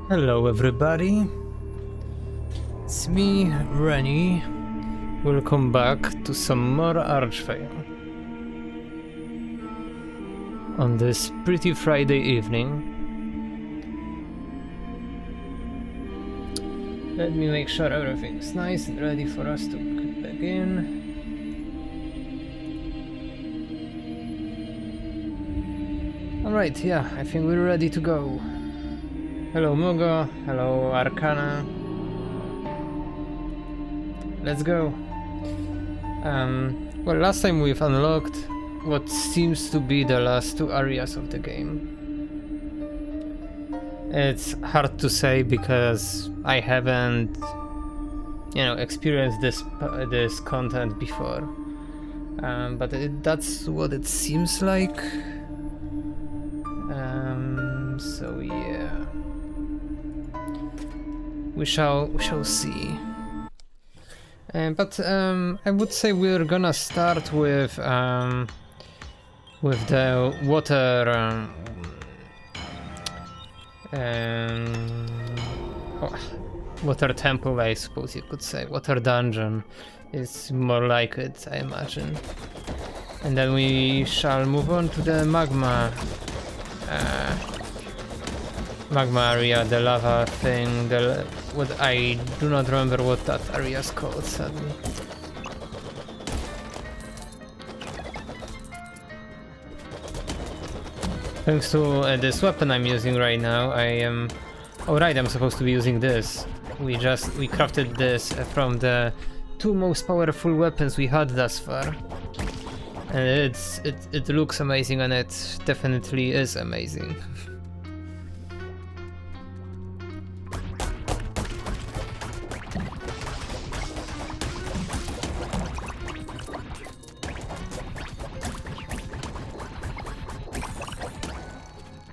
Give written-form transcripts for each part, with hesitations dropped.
Hello everybody, it's me, Rennie. Welcome back to some more Archvale. On this pretty Friday evening. Let me make sure everything's nice and ready for us to begin. Alright, yeah, I think we're ready to go. Hello Mugo, hello Arcana. Let's go. Well, last time we've unlocked what seems to be the last two areas of the game. It's hard to say because I haven't, experienced this content before. But that's what it seems like. So yeah. We shall see. But I would say we're gonna start with the water water temple, I suppose you could say. Water dungeon is more like it, I imagine. And then we shall move on to the magma area, the lava thing, what I do not remember what that area is called, sadly. Thanks to this weapon I'm using right now, I am... Oh right, I'm supposed to be using this. We crafted this from the two most powerful weapons we had thus far. And it looks amazing, and it definitely is amazing.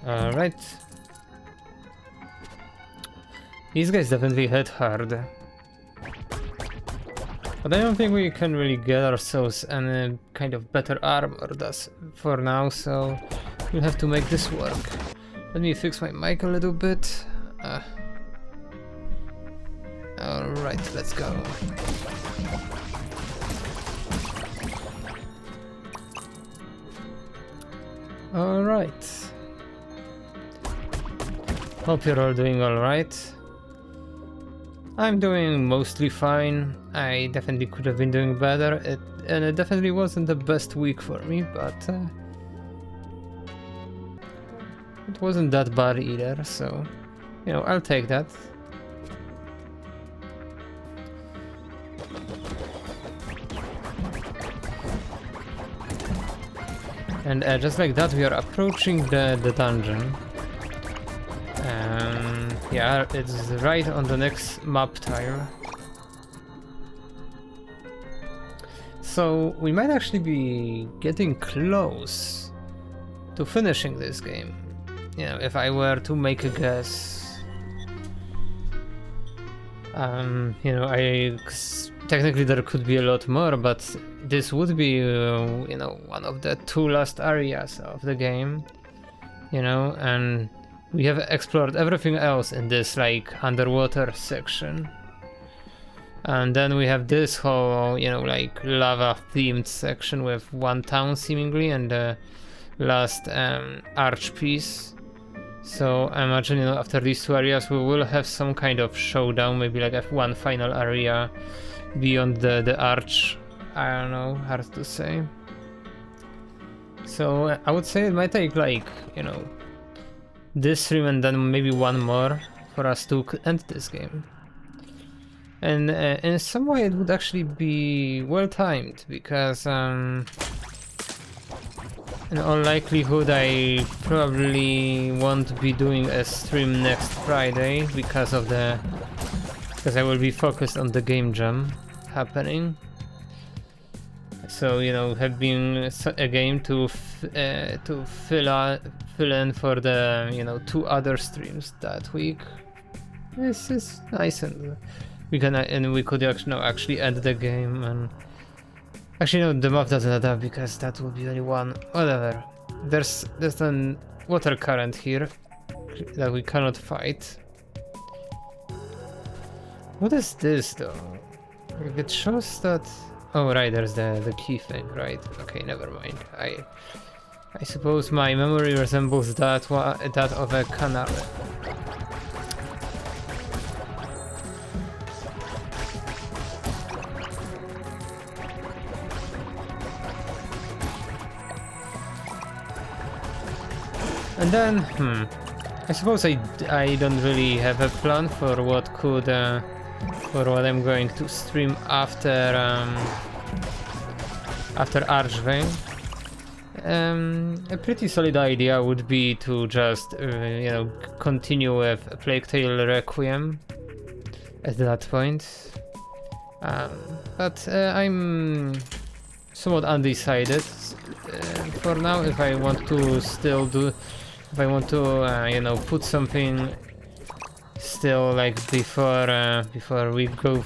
Alright. These guys definitely hit hard. But I don't think we can really get ourselves any kind of better armor for now, so we'll have to make this work. Let me fix my mic a little bit. Alright, let's go. Alright. Hope you're all doing alright. I'm doing mostly fine. I definitely could have been doing better. It definitely wasn't the best week for me, but it wasn't that bad either, so I'll take that. And just like that, we are approaching the dungeon. Yeah, it's right on the next map tile. So we might actually be getting close to finishing this game. If I were to make a guess. Technically there could be a lot more, but this would be, one of the two last areas of the game. And we have explored everything else in this underwater section. And then we have this whole, lava themed section with one town seemingly and the last arch piece. So I imagine, after these two areas we will have some kind of showdown, maybe one final area beyond the arch. I don't know, hard to say. So I would say it might take this stream and then maybe one more for us to end this game. And in some way it would actually be well timed, because in all likelihood I probably won't be doing a stream next Friday because I will be focused on the game jam happening. So have been a game to fill in for the two other streams that week. This is nice, and we could actually end the game. And actually no, the map doesn't add up because that would be only one. Whatever. There's an water current here that we cannot fight. What is this though? It shows that. Oh right, there's the key thing, right? Okay, never mind. I suppose my memory resembles that of a canary. And then, I suppose I don't really have a plan for what I'm going to stream after Archvale. A pretty solid idea would be to just you know, continue with Plague Tale Requiem at that point. But I'm somewhat undecided for now if I want to you know, put something still like before we go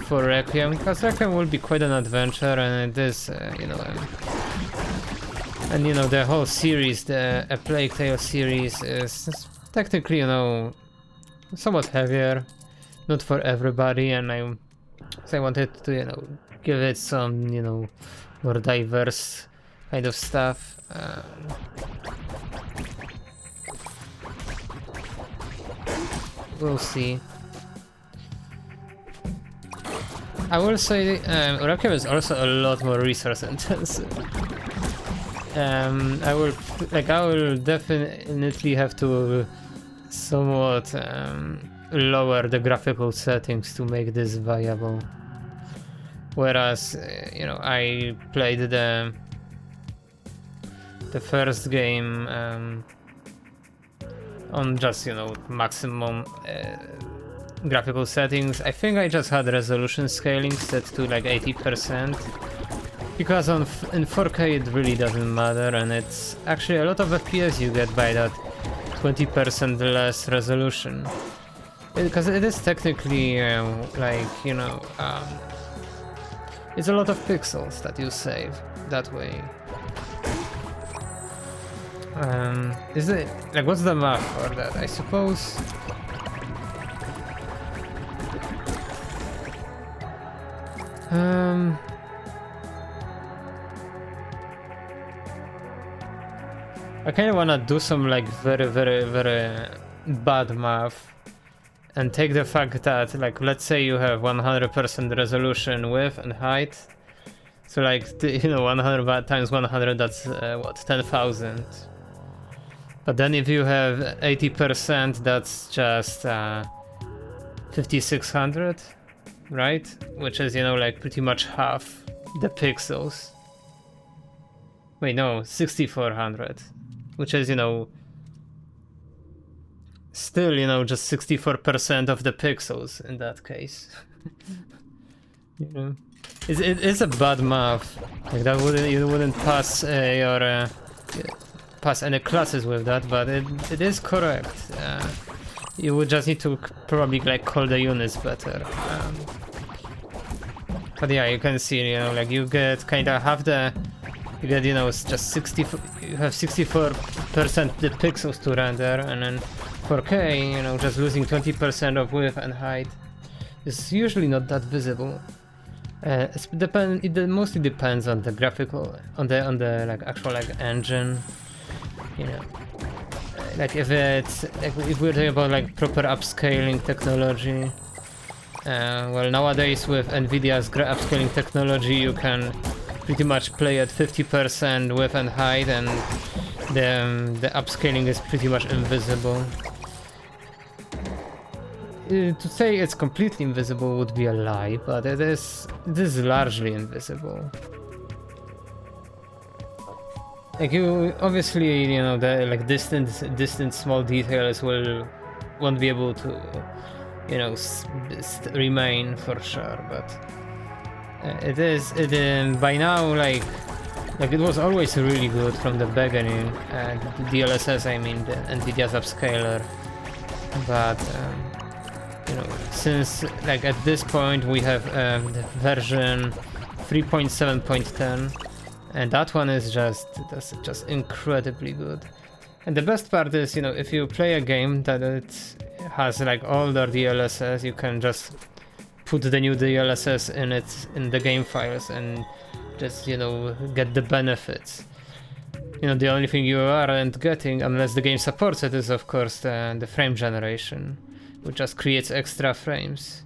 for Requiem, because Requiem will be quite an adventure, and it is you know, and you know, the whole series, the Plague Tale series, is technically, you know, somewhat heavier, not for everybody, and I wanted to, you know, give it some, you know, more diverse kind of stuff. We'll see. I will say Requiem is also a lot more resource intensive. I will definitely have to somewhat lower the graphical settings to make this viable. Whereas you know, I played the first game on just, you know, maximum graphical settings. I think I just had resolution scaling set to like 80%, because in 4K it really doesn't matter, and it's actually a lot of FPS you get by that 20% less resolution, because it is technically like, you know, it's a lot of pixels that you save that way. Is it like, what's the math for that? I suppose I kind of want to do some like very bad math and take the fact that, like, let's say you have 100% resolution width and height, so like, you know, 100 times 100, that's what, 10,000. But then if you have 80%, that's just 5,600, right? Which is, you know, like pretty much half the pixels. Wait, no, 6,400, which is, you know, still, you know, just 64% of the pixels in that case. You know, it's a bad math. Like, that you wouldn't pass your pass any classes with that, but it is correct. You would just need to probably like call the units better. But yeah, you can see, you know, like you get kind of half the, you get, you know, it's just 60. You have 64% the pixels to render, and then 4K, you know, just losing 20% of width and height is usually not that visible. It mostly depends on the graphical, on the like actual like engine. You know, like if it's like, if we're talking about like proper upscaling technology, well, nowadays with NVIDIA's upscaling technology, you can pretty much play at 50% width and height, and the upscaling is pretty much invisible. To say it's completely invisible would be a lie, but it is largely invisible. Like, you obviously, you know, the like distant small details won't be able to, you know, remain for sure, but it by now, like it was always really good from the beginning. The DLSS, I mean, the NVIDIA's upscaler, but you know, since like at this point we have the version 3.7.10. And that one is that's just incredibly good. And the best part is, you know, if you play a game that it has like older DLSS, you can just put the new DLSS in the game files and just, you know, get the benefits. You know, the only thing you aren't getting, unless the game supports it, is of course the frame generation, which just creates extra frames.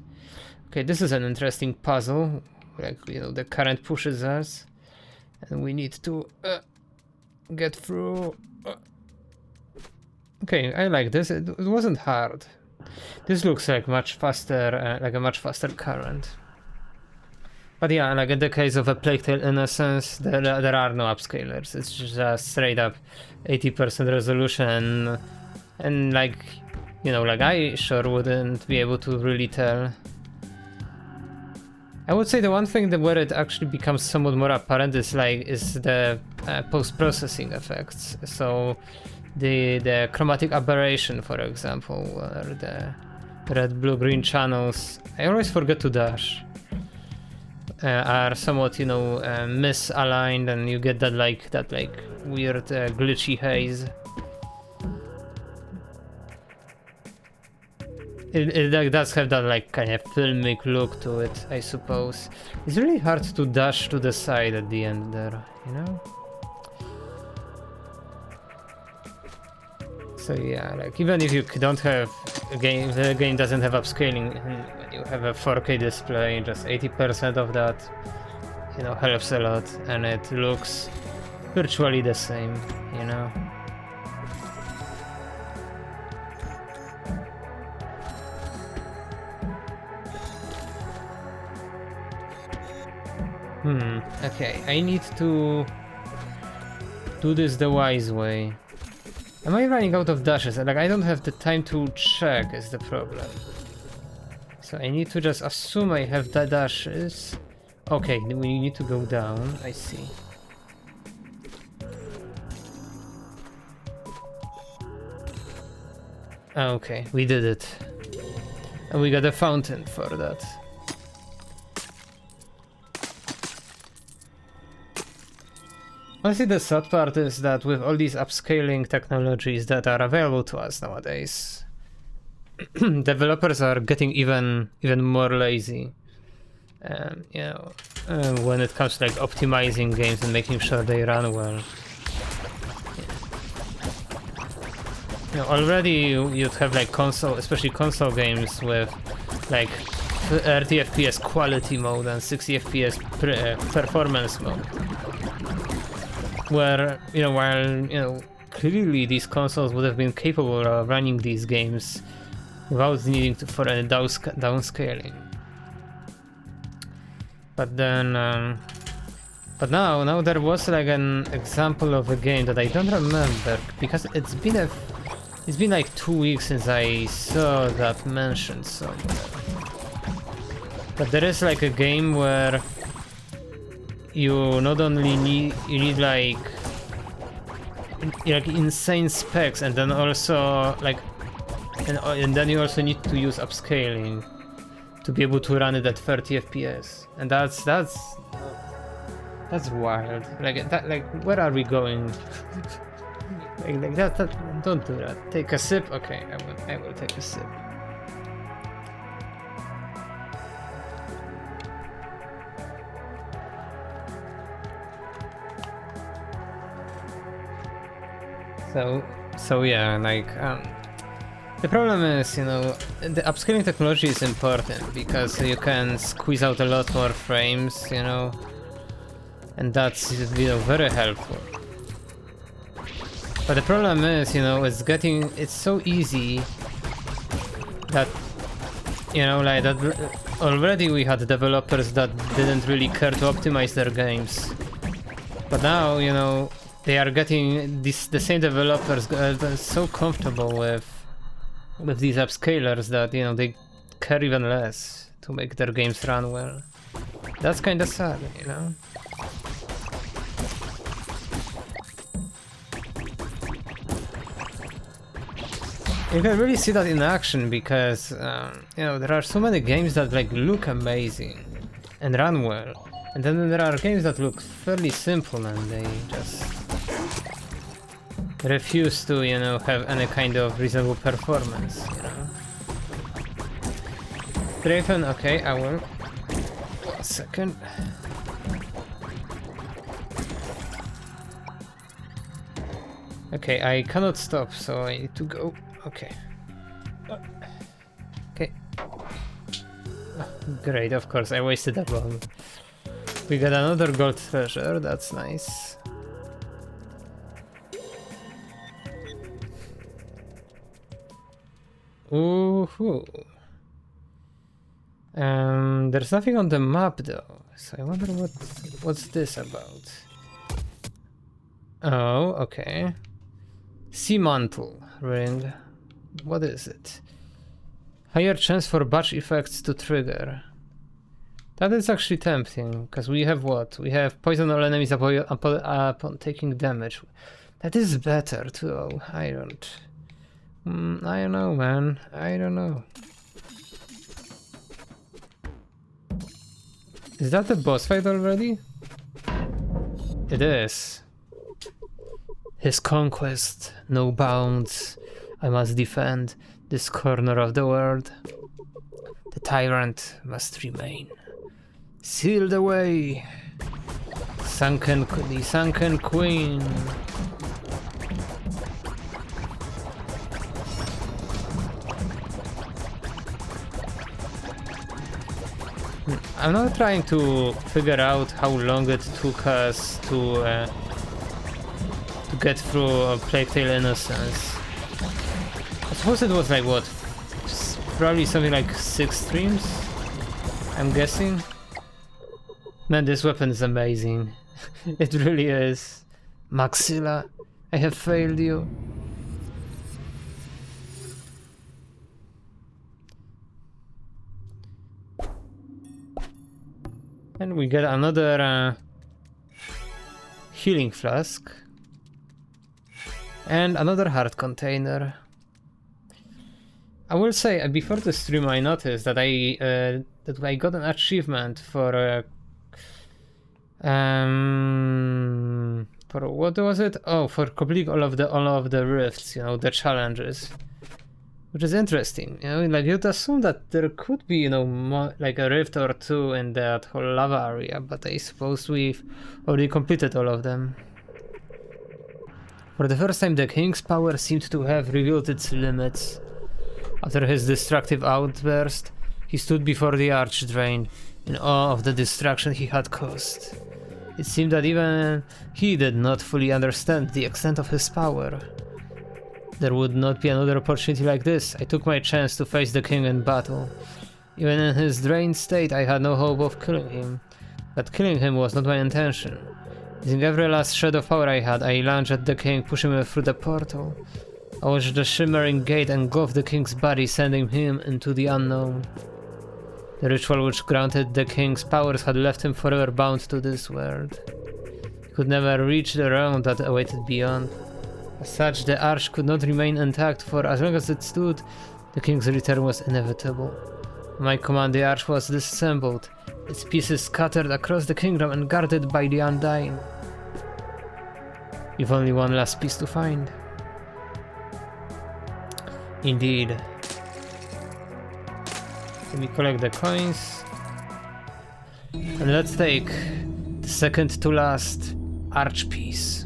Okay, this is an interesting puzzle. Like, you know, the current pushes us, and we need to get through. Okay, I like this. It wasn't hard. This looks like much faster, like a much faster current. But yeah, like in the case of A Plague Tale Innocence, there are no upscalers. It's just straight up 80% resolution, and like, you know, like I sure wouldn't be able to really tell. I would say the one thing that where it actually becomes somewhat more apparent is the post-processing effects. So the chromatic aberration, for example, where the red, blue, green channels, I always forget to dash, are somewhat, you know, misaligned, and you get that weird glitchy haze. It does have that like kind of filmic look to it, I suppose. It's really hard to dash to the side at the end there, you know? So yeah, like even if you don't have a game, the game doesn't have upscaling, and when you have a 4K display, just 80% of that, you know, helps a lot, and it looks virtually the same, you know? Okay, I need to do this the wise way. Am I running out of dashes? Like, I don't have the time to check is the problem. So I need to just assume I have the dashes. Okay, we need to go down, I see. Okay, we did it. And we got a fountain for that. Honestly, the sad part is that with all these upscaling technologies that are available to us nowadays, developers are getting even more lazy. You know, when it comes to like optimizing games and making sure they run well. You know, already you'd have like console, especially console games with like 30 FPS quality mode and 60 FPS performance mode. Where, you know, while, you know, clearly these consoles would have been capable of running these games without needing for any downscaling. But then, but now there was like an example of a game that I don't remember, because it's been like 2 weeks since I saw that mentioned somewhere. But there is like a game where you not only need like insane specs, and then also like and then you also need to use upscaling to be able to run it at 30 FPS, and that's wild. Like that, like where are we going? like that, don't do that. Take a sip. Okay, I will take a sip. So yeah, like the problem is, you know, the upscaling technology is important because you can squeeze out a lot more frames, you know, and that's, you know, very helpful. But the problem is, you know, it's so easy that, you know, like that already we had developers that didn't really care to optimize their games, but now, you know, they are getting the same developers so comfortable with these upscalers that, you know, they care even less to make their games run well. That's kind of sad, you know. You can really see that in action because, you know, there are so many games that like look amazing and run well, and then there are games that look fairly simple and they just refuse to, you know, have any kind of reasonable performance, you know. Draven, okay, I will. 1 second. Okay, I cannot stop, so I need to go. Okay. Okay. Oh, great, of course, I wasted a bomb. We got another gold treasure, that's nice. Ooh. There's nothing on the map though, so I wonder what's this about. Oh, okay. Sea mantle ring. What is it? Higher chance for batch effects to trigger. That is actually tempting, because we have what? We have poison all enemies upon taking damage. That is better too. I don't know, man. I don't know. Is that the boss fight already? It is. His conquest, no bounds. I must defend this corner of the world. The tyrant must remain. Sealed away. The sunken queen. I'm not trying to figure out how long it took us to get through Plague Tale Innocence. I suppose it was like what? Probably something like 6 streams? I'm guessing. Man, this weapon is amazing. It really is. Maxilla, I have failed you. And we get another healing flask. And another heart container. I will say, before the stream I noticed that I got an achievement for what was it? Oh, for completing all of the rifts, you know, the challenges. Which is interesting, you know, like you'd assume that there could be, you know, like a rift or two in that whole lava area, but I suppose we've already completed all of them. For the first time, the king's power seemed to have revealed its limits. After his destructive outburst, he stood before the Archvale, in awe of the destruction he had caused. It seemed that even he did not fully understand the extent of his power. There would not be another opportunity like this. I took my chance to face the king in battle. Even in his drained state, I had no hope of killing him. But killing him was not my intention. Using every last shred of power I had, I lunged at the king, pushing him through the portal. I watched the shimmering gate engulf the king's body, sending him into the unknown. The ritual which granted the king's powers had left him forever bound to this world. He could never reach the realm that awaited beyond. As such, the arch could not remain intact, for as long as it stood, the king's return was inevitable. On my command, the arch was disassembled, its pieces scattered across the kingdom and guarded by the Undying. You've only one last piece to find. Indeed. Let me collect the coins. And let's take the second to last arch piece.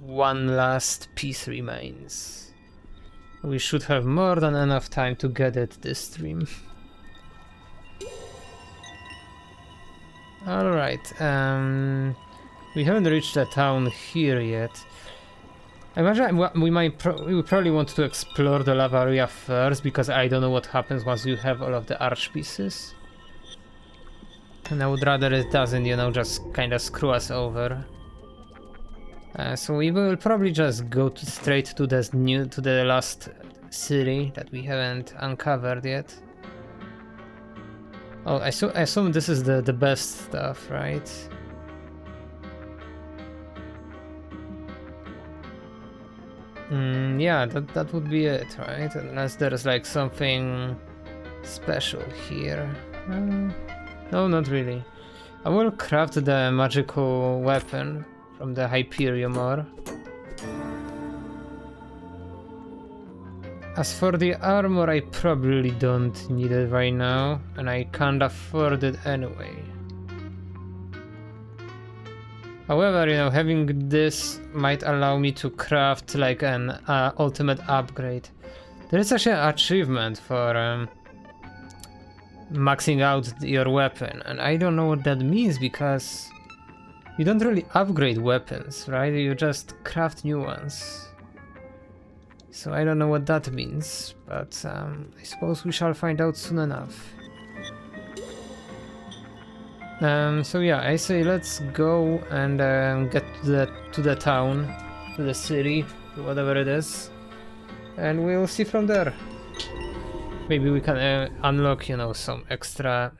One last piece remains. We should have more than enough time to get it this stream. Alright, we haven't reached the town here yet. I imagine we would probably want to explore the lava area first, because I don't know what happens once you have all of the arch pieces. And I would rather it doesn't, you know, just kinda screw us over. So we will probably just go straight to the last city that we haven't uncovered yet. Oh, I assume this is the best stuff, right? Yeah, that would be it, right? Unless there's like something special here. No, not really. I will craft the magical weapon from the Hyperium ore. As for the armor, I probably don't need it right now, and I can't afford it anyway. However, you know, having this might allow me to craft like an ultimate upgrade. There is actually an achievement for maxing out your weapon, and I don't know what that means because you don't really upgrade weapons, right? You just craft new ones. So I don't know what that means, but I suppose we shall find out soon enough. So yeah, I say let's go and get to the town, to the city, to whatever it is, and we'll see from there. Maybe we can unlock, you know, some extra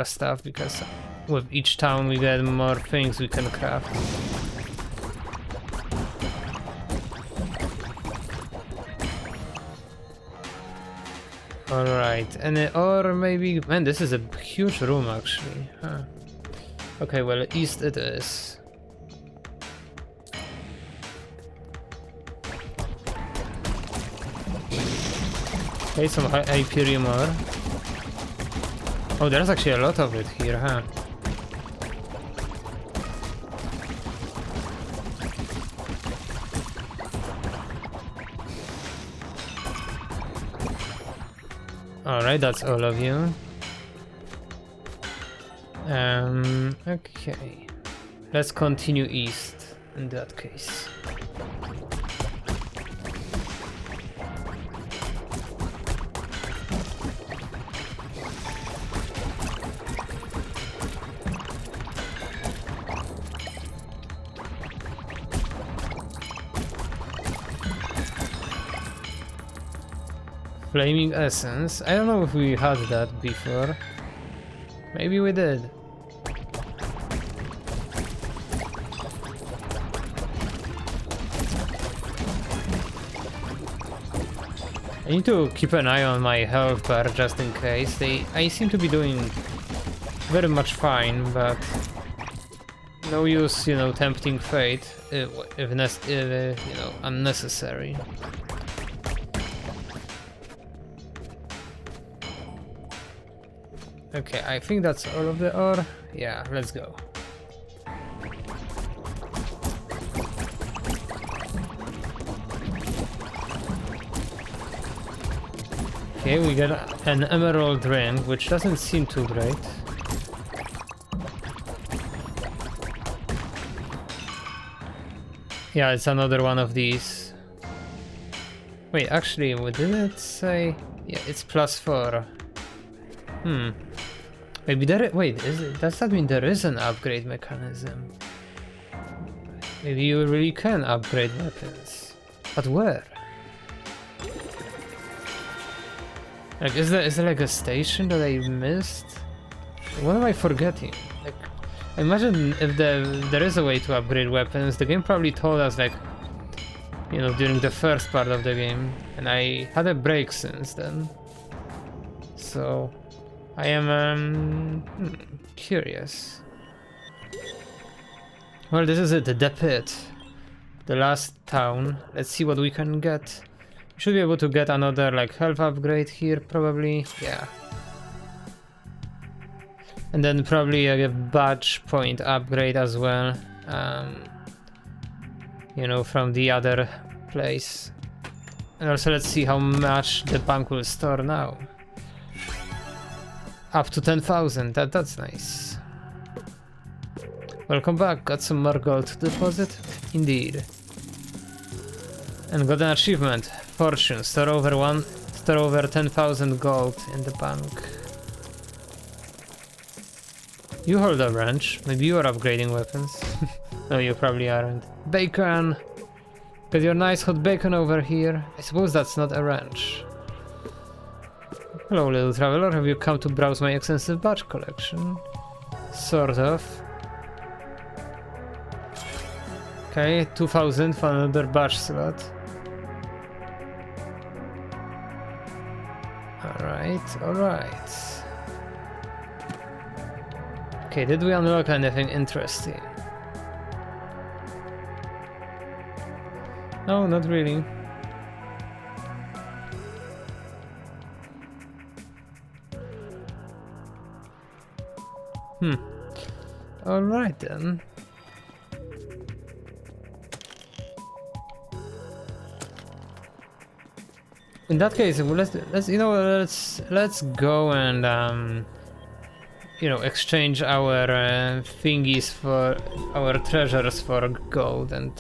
stuff, because with each town we get more things we can craft. Alright, and or maybe... Man, this is a huge room actually. Huh. Okay, well, east it is. Okay, some Hyperium ore. Oh, there's actually a lot of it here, huh? Alright, that's all of you. Okay. Let's continue east in that case. Flaming Essence. I don't know if we had that before. Maybe we did. I need to keep an eye on my health bar just in case. I seem to be doing very much fine, but no use, you know, tempting fate if you know, unnecessary. Okay, I think that's all of the ore. Yeah, let's go. Okay, we got an emerald ring, which doesn't seem too great. Yeah, it's another one of these. Wait, actually, what did it say? Yeah, it's +4. Maybe there. Wait, does that mean there is an upgrade mechanism? Maybe you really can upgrade weapons, but where? Like, is there like a station that I missed? What am I forgetting? Like, imagine if there is a way to upgrade weapons. The game probably told us, like, you know, during the first part of the game, and I had a break since then. So I am curious. Well, this is it, the pit, the last town. Let's see what we can get. We should be able to get another like health upgrade here, probably. Yeah. And then probably a badge point upgrade as well. You know, from the other place. And also let's see how much the bank will store now. Up to 10,000, that's nice. Welcome back, got some more gold to deposit? Indeed. And got an achievement, Fortune, store over 10,000 gold in the bank. You hold a wrench, maybe you are upgrading weapons. No, you probably aren't. Bacon! Got your nice hot bacon over here. I suppose that's not a wrench. Hello, little traveler, have you come to browse my extensive badge collection? Sort of. Okay, 2,000 for another badge slot. Alright. Okay, did we unlock anything interesting? No, not really. Alright then. In that case, let's go and exchange our thingies for our treasures for gold and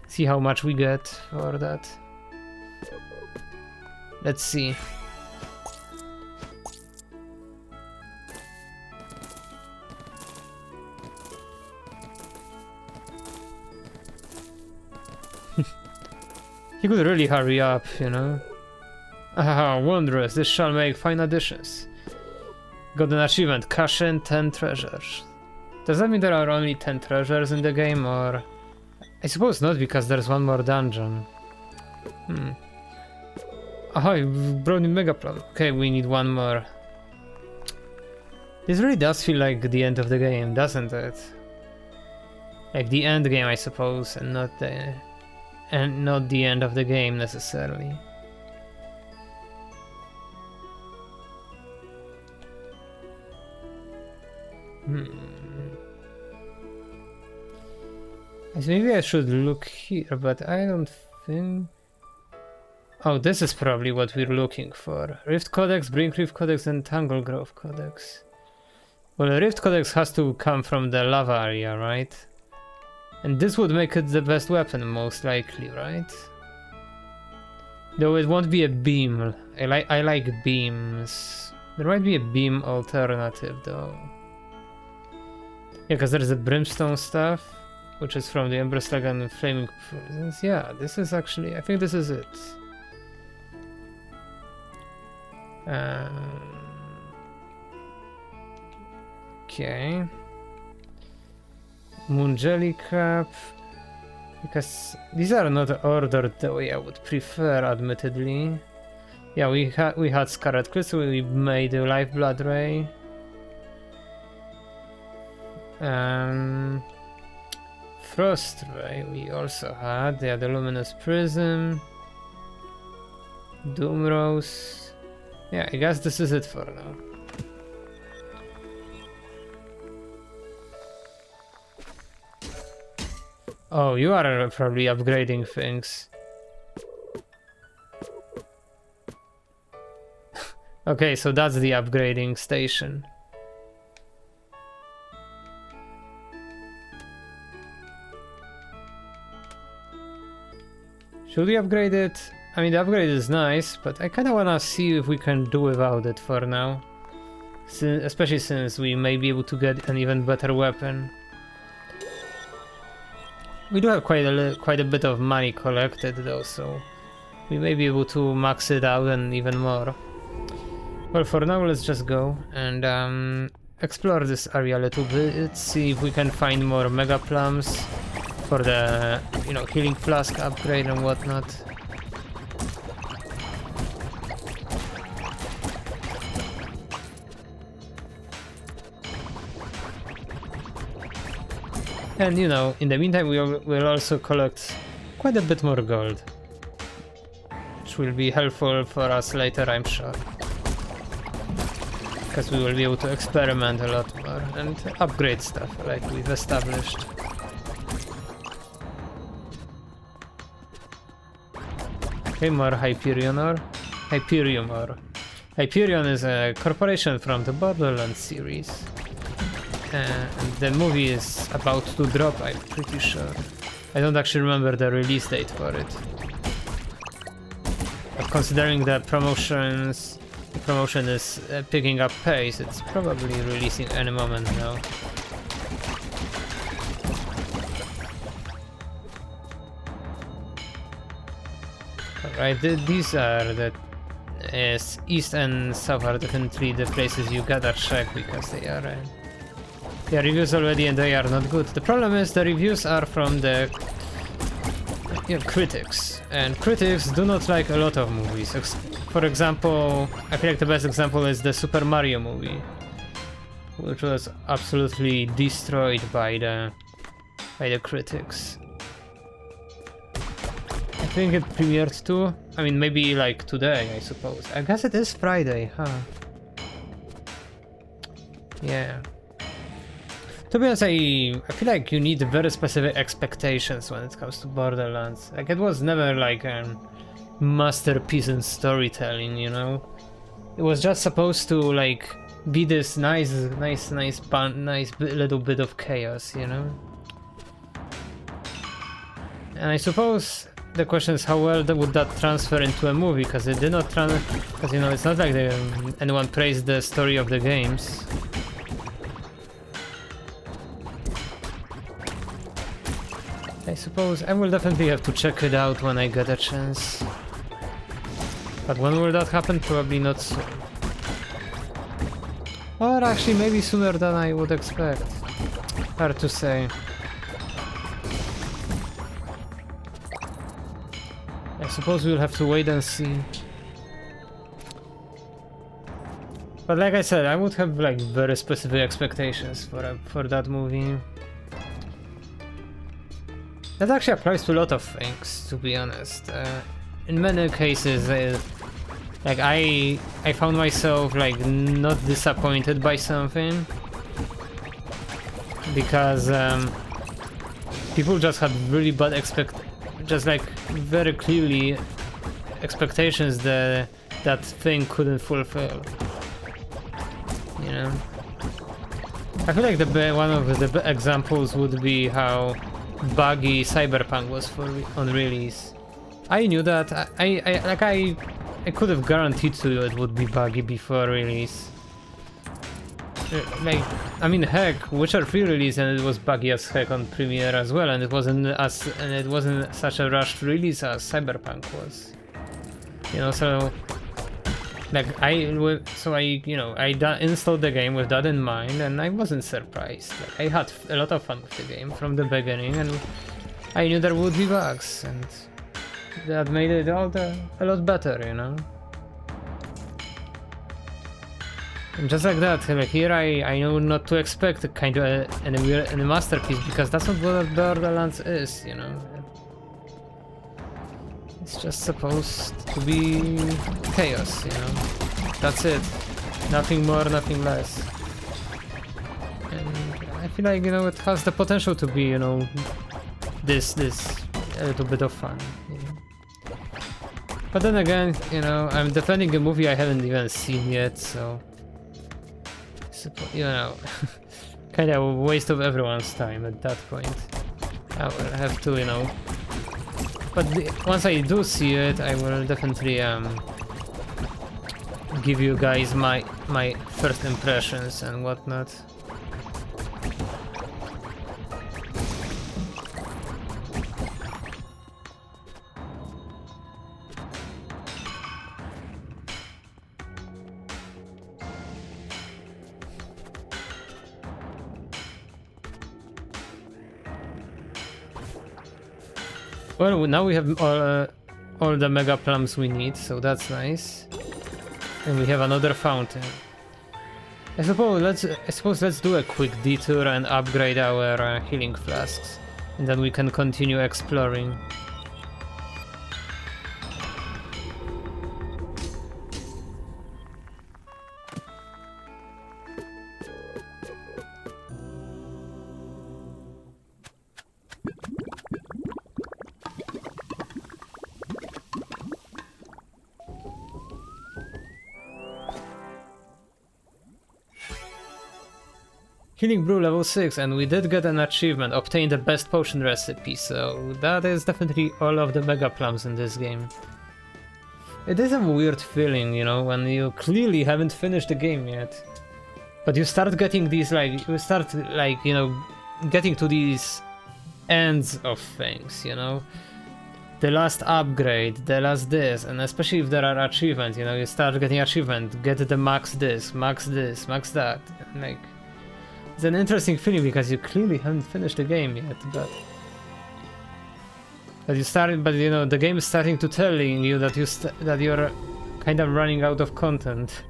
see how much we get for that. Let's see. He could really hurry up, you know. Ah, wondrous, this shall make fine additions. Got an achievement, cash in 10 treasures. Does that mean there are only 10 treasures in the game, or... I suppose not, because there's one more dungeon. Aha, you brought me mega plum. Okay, we need one more. This really does feel like the end of the game, doesn't it? Like the end game, I suppose, and not the end of the game necessarily. Maybe I should look here, but I don't think... Oh, this is probably what we're looking for. Rift Codex, Brink Rift Codex, and Tangle Grove Codex. Well, the Rift Codex has to come from the lava area, right? And this would make it the best weapon, most likely, right? Though it won't be a beam. I like beams. There might be a beam alternative, though. Yeah, because there's the brimstone stuff, which is from the Ember Slag and Flaming Prisons. Yeah, this is actually... I think this is it. Okay. Moon Jelly Cap. Because these are not ordered the way I would prefer, admittedly. Yeah, we had Scarlet Crystal, we made a Lifeblood Ray. Frost Ray we also had. They had the Luminous Prism. Doom Rose. Yeah, I guess this is it for now. Oh, you are probably upgrading things. Okay, so that's the upgrading station. Should we upgrade it? I mean, the upgrade is nice, but I kind of want to see if we can do without it for now. Especially since we may be able to get an even better weapon. We do have quite a bit of money collected though, so we may be able to max it out and even more. Well, for now let's just go and explore this area a little bit, see if we can find more mega plums for the, healing flask upgrade and whatnot. And in the meantime we'll also collect quite a bit more gold, which will be helpful for us later, I'm sure. Because we will be able to experiment a lot more and upgrade stuff like we've established. Okay, more Hyperion ore. Hyperium ore. Hyperion is a corporation from the Borderlands series. And the movie is about to drop, I'm pretty sure. I don't actually remember the release date for it. But considering the promotion is picking up pace, it's probably releasing any moment now. Alright, these are the east and south are definitely the places you gotta check because they are reviews already and they are not good. The problem is the reviews are from the critics, and critics do not like a lot of movies. For example, I feel like the best example is the Super Mario movie, which was absolutely destroyed by the critics. I think it premiered too. I mean, maybe like today, I suppose. I guess it is Friday, huh? Yeah. To be honest, I feel like you need very specific expectations when it comes to Borderlands. Like, it was never like a masterpiece in storytelling, you know? It was just supposed to like be this nice little bit of chaos, you know? And I suppose the question is how well would that transfer into a movie, because it did not because you know, it's not like anyone praised the story of the games. I suppose I will definitely have to check it out when I get a chance. But when will that happen? Probably not soon. Or actually maybe sooner than I would expect. Hard to say. I suppose we'll have to wait and see. But like I said, I would have like very specific expectations for that movie. That actually applies to a lot of things, to be honest. In many cases, like I found myself like not disappointed by something because people just had really bad just like very clearly expectations that that thing couldn't fulfill. You know, I feel like one of the examples would be how buggy Cyberpunk was on release. I knew that. I could have guaranteed to you it would be buggy before release. Like, I mean, heck, Witcher 3 release and it was buggy as heck on premiere as well, and it wasn't such a rushed release as Cyberpunk was. You know, so like I installed the game with that in mind, and I wasn't surprised. Like, I had a lot of fun with the game from the beginning, and I knew there would be bugs, and that made it a lot better, you know. And just like that, like here I know not to expect a kind of a masterpiece, because that's not what Borderlands is, you know. It's just supposed to be chaos, you know. That's it. Nothing more, nothing less. And I feel like, you know, it has the potential to be, you know, this a little bit of fun, you know. But then again, you know, I'm defending a movie I haven't even seen yet, so you know, kind of a waste of everyone's time at that point. I will have to, you know. But once I do see it, I will definitely give you guys my first impressions and whatnot. Well, now we have all the mega plums we need, so that's nice. And we have another fountain. I suppose let's do a quick detour and upgrade our healing flasks, and then we can continue exploring. Healing Brew level 6, and we did get an achievement, obtain the best potion recipe, so that is definitely all of the mega plums in this game. It is a weird feeling, you know, when you clearly haven't finished the game yet, but you start getting these, like, you know, getting to these ends of things, you know. The last upgrade, the last this, and especially if there are achievements, you know, you start getting achievement, get the max this, max that, like... It's an interesting feeling because you clearly haven't finished the game yet, but you know, the game is starting to telling you that that you're kind of running out of content.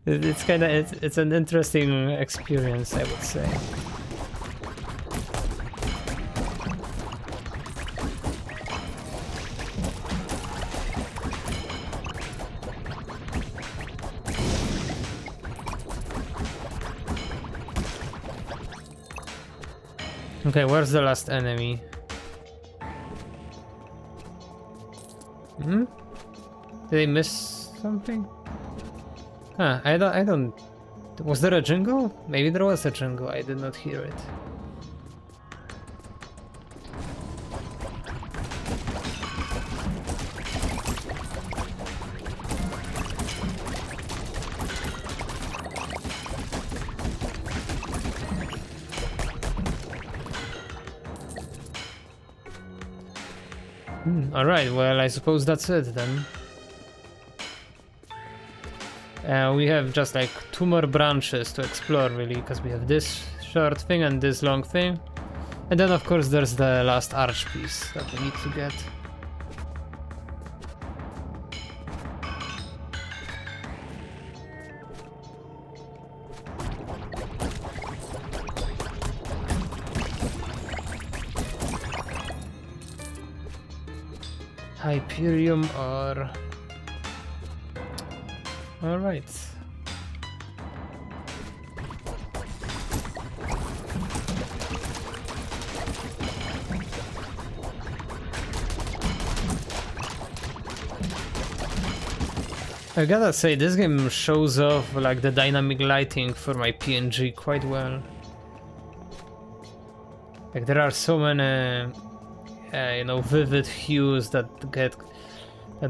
it's an interesting experience, I would say. Okay, where's the last enemy? Hmm? Did I miss something? Huh, I don't... Was there a jingle? Maybe there was a jingle, I did not hear it. Alright, well, I suppose that's it then. We have just like 2 more branches to explore, really, because we have this short thing and this long thing. And then, of course, there's the last arch piece that we need to get. Hyperium or... Alright. I gotta say, this game shows off like the dynamic lighting for my PNG quite well. Like there are so many you know, vivid hues that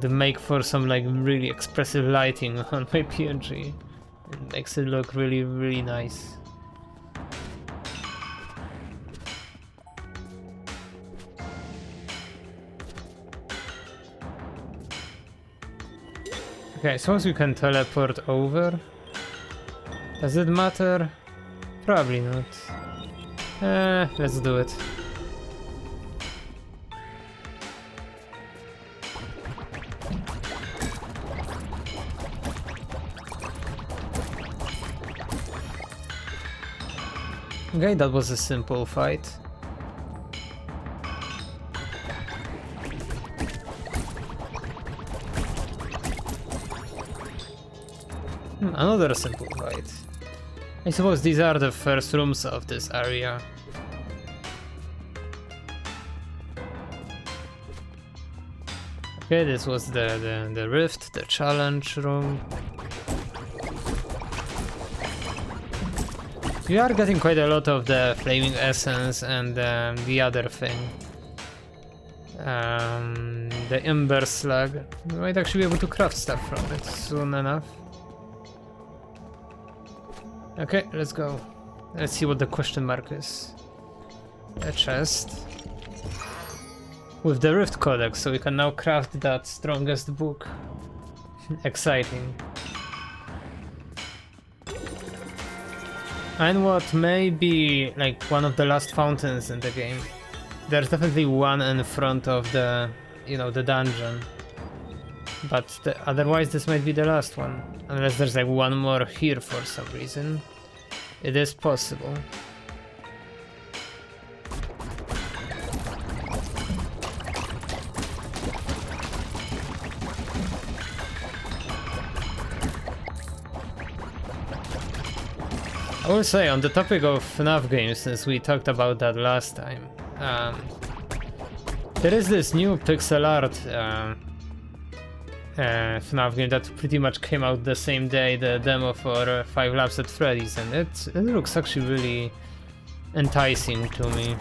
make for some like really expressive lighting on my PNG. It makes it look really, really nice. Okay, I suppose we can teleport over. Does it matter? Probably not. Let's do it. Okay, that was a simple fight. Another simple fight. I suppose these are the first rooms of this area. Okay, this was the rift, the challenge room. We are getting quite a lot of the flaming essence and the other thing. The ember slug. We might actually be able to craft stuff from it soon enough. Okay, let's go. Let's see what the question mark is. A chest. With the Rift Codex, so we can now craft that strongest book. Exciting. And what may be like one of the last fountains in the game. There's definitely one in front of the, you know, the dungeon. But otherwise this might be the last one. Unless there's like one more here for some reason. It is possible. I will say, on the topic of FNAF games, since we talked about that last time, there is this new pixel art FNAF game that pretty much came out the same day, the demo for 5 Laps at Freddy's, and it looks actually really enticing to me.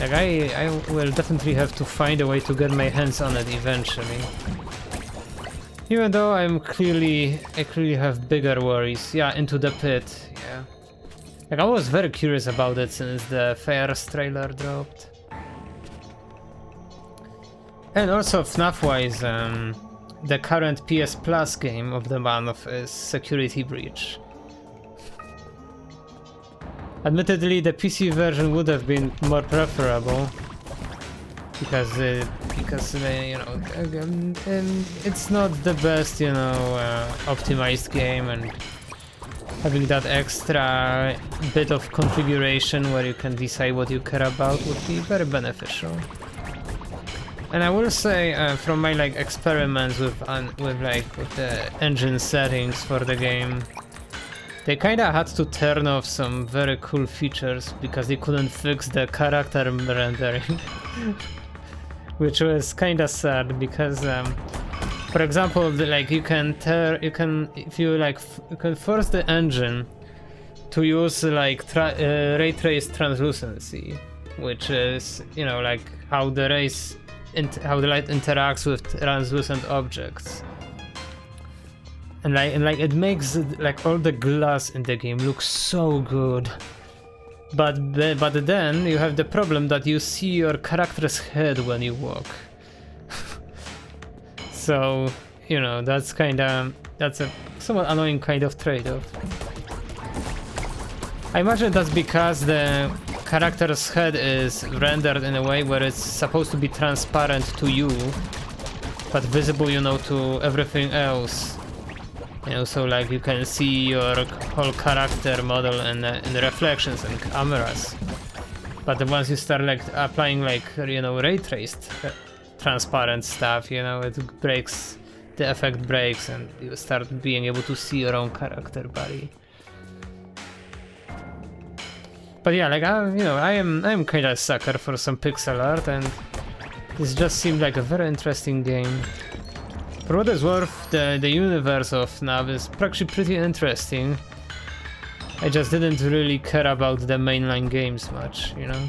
Like I will definitely have to find a way to get my hands on it eventually. Even though I clearly have bigger worries. Yeah, Into the Pit, yeah. Like I was very curious about it since the Fairs trailer dropped. And also FNAF-wise, the current PS Plus game of the month is Security Breach. Admittedly, the PC version would have been more preferable. Because you know, it's not the best, you know, optimized game, and having that extra bit of configuration where you can decide what you care about would be very beneficial. And I will say, from my like experiments with the engine settings for the game, They kinda had to turn off some very cool features because they couldn't fix the character rendering. Which was kinda sad because for example, like you can force the engine to use like ray trace translucency, which is, you know, like how the light interacts with translucent objects. And like it makes like all the glass in the game look so good. But then you have the problem that you see your character's head when you walk. So, you know, that's a somewhat annoying kind of trade-off. I imagine that's because the character's head is rendered in a way where it's supposed to be transparent to you, but visible, you know, to everything else. You know, so like you can see your whole character model and reflections and cameras. But once you start like applying like, you know, ray traced transparent stuff, you know, it breaks, the effect breaks, and you start being able to see your own character body. But yeah, like I am kind of a sucker for some pixel art, and this just seemed like a very interesting game. For what it's worth, the universe of Nav is actually pretty interesting. I just didn't really care about the mainline games much, you know.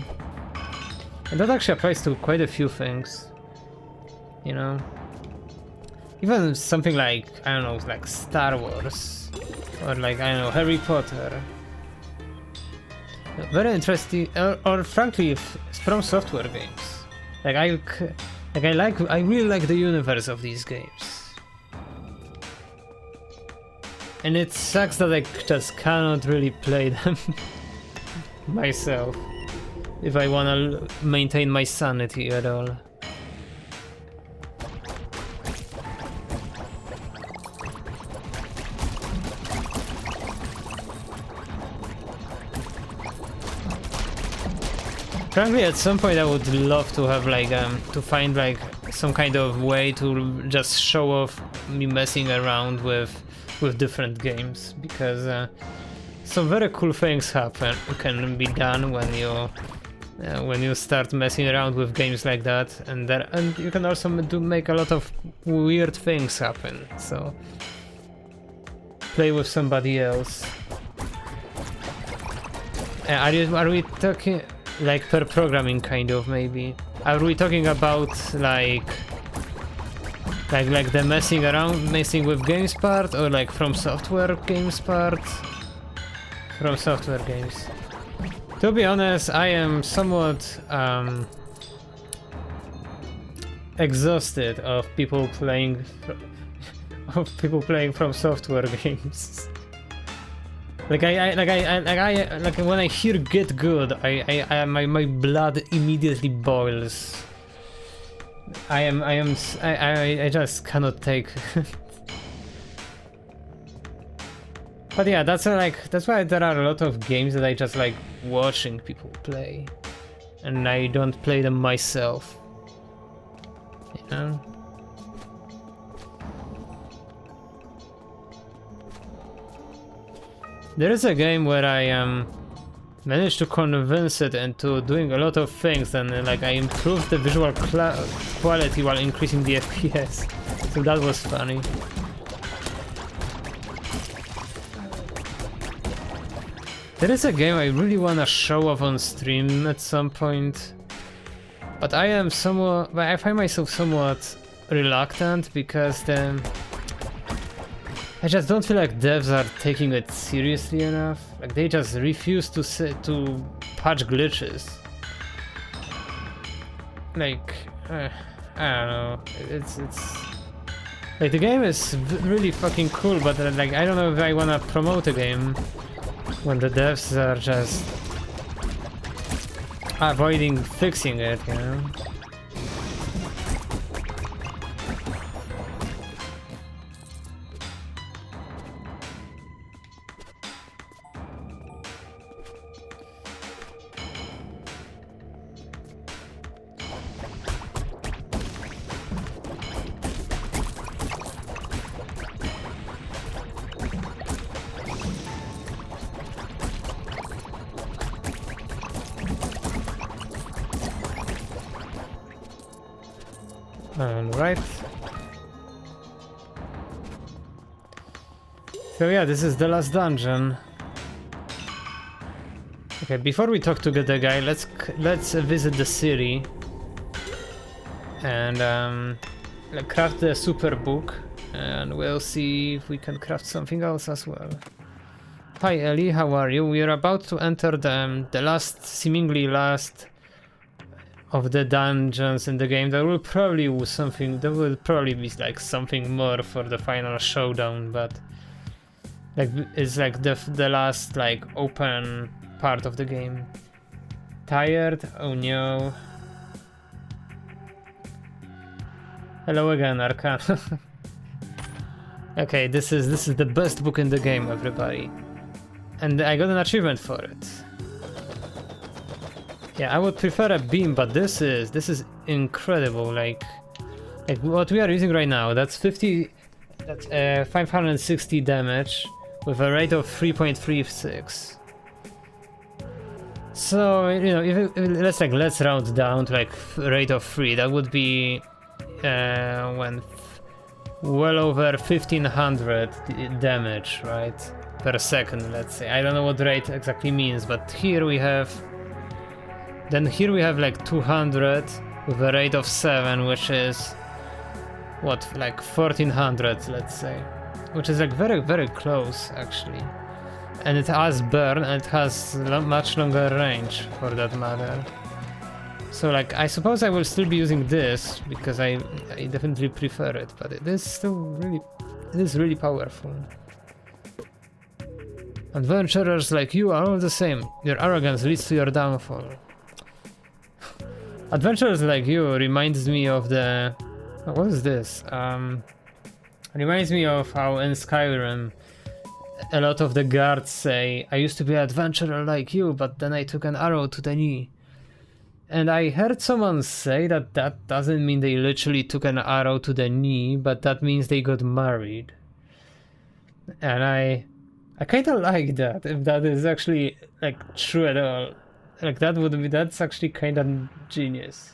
And that actually applies to quite a few things, you know. Even something like, I don't know, like Star Wars, or like, I don't know, Harry Potter. Very interesting, or frankly, From Software games. Like I really like the universe of these games. And it sucks that I just cannot really play them myself if I wanna maintain my sanity at all. Frankly, at some point I would love to have like to find like some kind of way to just show off me messing around with different games, because some very cool things can be done when you start messing around with games like that, and you can also make a lot of weird things happen. So play with somebody else. Are we talking like per programming kind of, maybe? Are we talking about like the messing with games part, or like From Software games part? From Software games. To be honest, I am somewhat exhausted of people playing From Software games. Like when I hear "get good," my blood immediately boils. I just cannot take. But yeah, that's why there are a lot of games that I just like watching people play, and I don't play them myself. You know. There is a game where I managed to convince it into doing a lot of things, and like I improved the visual quality while increasing the FPS, so that was funny. There is a game I really wanna show off on stream at some point, but I find myself somewhat reluctant because I just don't feel like devs are taking it seriously enough. Like they just refuse to patch glitches. Like I don't know. It's like the game is really fucking cool, but like I don't know if I wanna promote a game when the devs are just avoiding fixing it, you know. Alright. So yeah, this is the last dungeon. Okay, before we talk to the guy, let's visit the city and like craft the super book, and we'll see if we can craft something else as well. Hi Ellie, how are you? We are about to enter the last, seemingly last of the dungeons in the game. There will probably be like something more for the final showdown, but like it's like the last like open part of the game. Tired? Oh no. Hello again, Arcana. Okay, this is the best book in the game, everybody. And I got an achievement for it. Yeah, I would prefer a beam, but this is incredible. Like what we are using right now, that's 560 damage with a rate of 3.36. So, you know, if let's round down to like rate of 3, that would be well over 1500 damage, right? Per second, let's say. I don't know what rate exactly means, but here we have like 200 with a rate of 7, which is what, like 1400, let's say, which is like very, very close actually. And it has burn, and it has much longer range for that matter. So like, I suppose I will still be using this because I definitely prefer it, but it is really powerful. Adventurers like you are all the same. Your arrogance leads to your downfall. Adventurers like you reminds me of the... what is this? Reminds me of how in Skyrim a lot of the guards say, I used to be an adventurer like you, but then I took an arrow to the knee. And I heard someone say that doesn't mean they literally took an arrow to the knee, but that means they got married. And I kind of like that, if that is actually like true at all. Like that's actually kind of genius.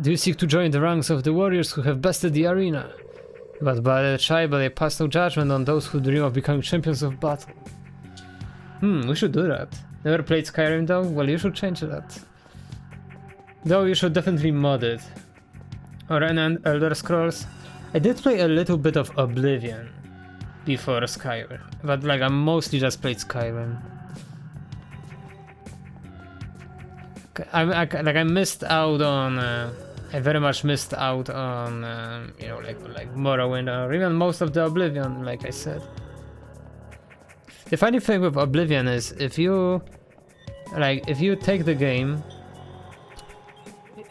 Do you seek to join the ranks of the warriors who have bested the arena? But by the tribal they pass no judgment on those who dream of becoming champions of battle. We should do that. Never played Skyrim though? Well, you should change that. Though you should definitely mod it. Or an Elder Scrolls. I did play a little bit of Oblivion before Skyrim, but like I mostly just played Skyrim. I missed out on. I very much missed out on you know, like Morrowind or even most of the Oblivion, like I said. The funny thing with Oblivion is if you take the game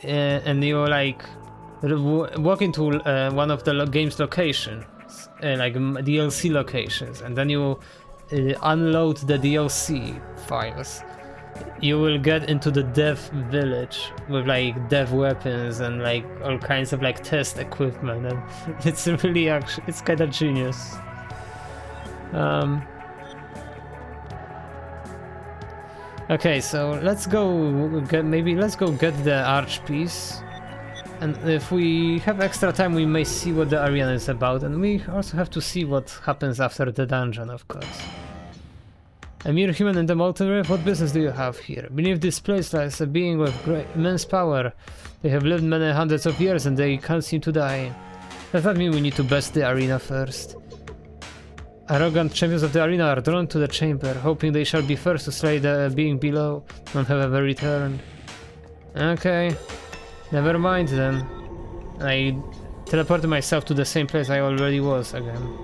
and you like walk into one of the game's locations, like DLC locations, and then you unload the DLC files, you will get into the dev village with like dev weapons and like all kinds of like test equipment, and it's really it's kind of genius. Okay, so let's go get the arch piece, and if we have extra time we may see what the arena is about, and we also have to see what happens after the dungeon, of course. A mere human in the molten rift, what business do you have here? Beneath this place lies a being with immense power. They have lived many hundreds of years and they can't seem to die. Does that mean we need to best the arena first? Arrogant champions of the arena are drawn to the chamber, hoping they shall be first to slay the being below, none have ever returned. Okay, never mind then. I teleported myself to the same place I already was again.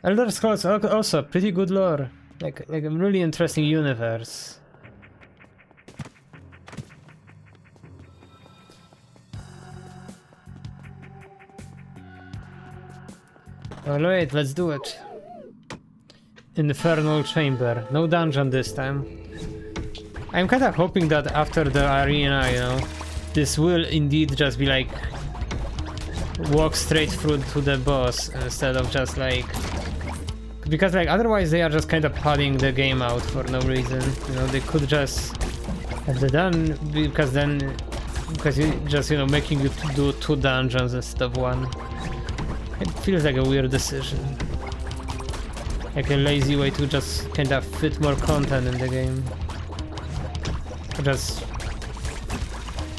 Elder Scrolls also pretty good lore, like a really interesting universe. Alright, let's do it. Infernal Chamber. No dungeon this time. I'm kind of hoping that after the arena, you know, this will indeed just be like walk straight through to the boss instead of just like, because like otherwise they are just kind of padding the game out for no reason. You know, they could just At the done because you just, you know, making you do 2 dungeons instead of 1. It feels like a weird decision. Like a lazy way to just kind of fit more content in the game. Just,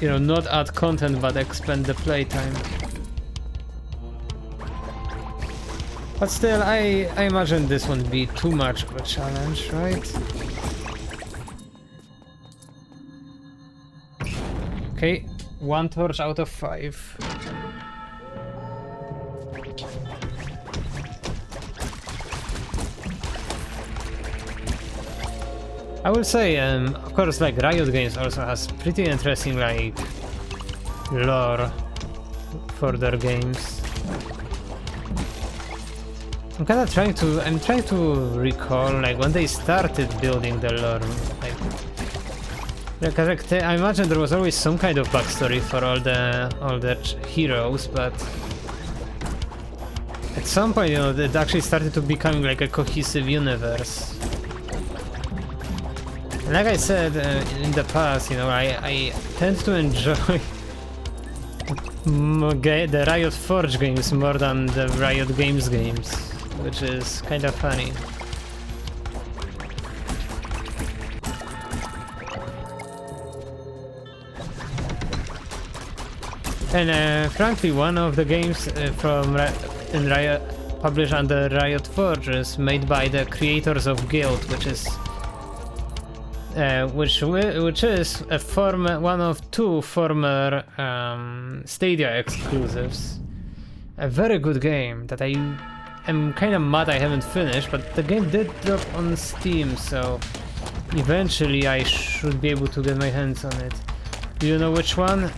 you know, not add content but expand the playtime. But still, I imagine this won't be too much of a challenge, right? Okay, 1 torch out of 5. I will say, of course, like Riot Games also has pretty interesting like lore for their games. I'm trying to recall like when they started building the lore. Like I imagine there was always some kind of backstory for all the heroes, but at some point, you know, it actually started to become like a cohesive universe. Like I said in the past, you know, I tend to enjoy the Riot Forge games more than the Riot Games games, which is kind of funny. And frankly, one of the games in Riot published under Riot Forge is made by the creators of Guild, which is one of 2 former Stadia exclusives. A very good game that I am kind of mad I haven't finished, but the game did drop on Steam, so eventually I should be able to get my hands on it. Do you know which one?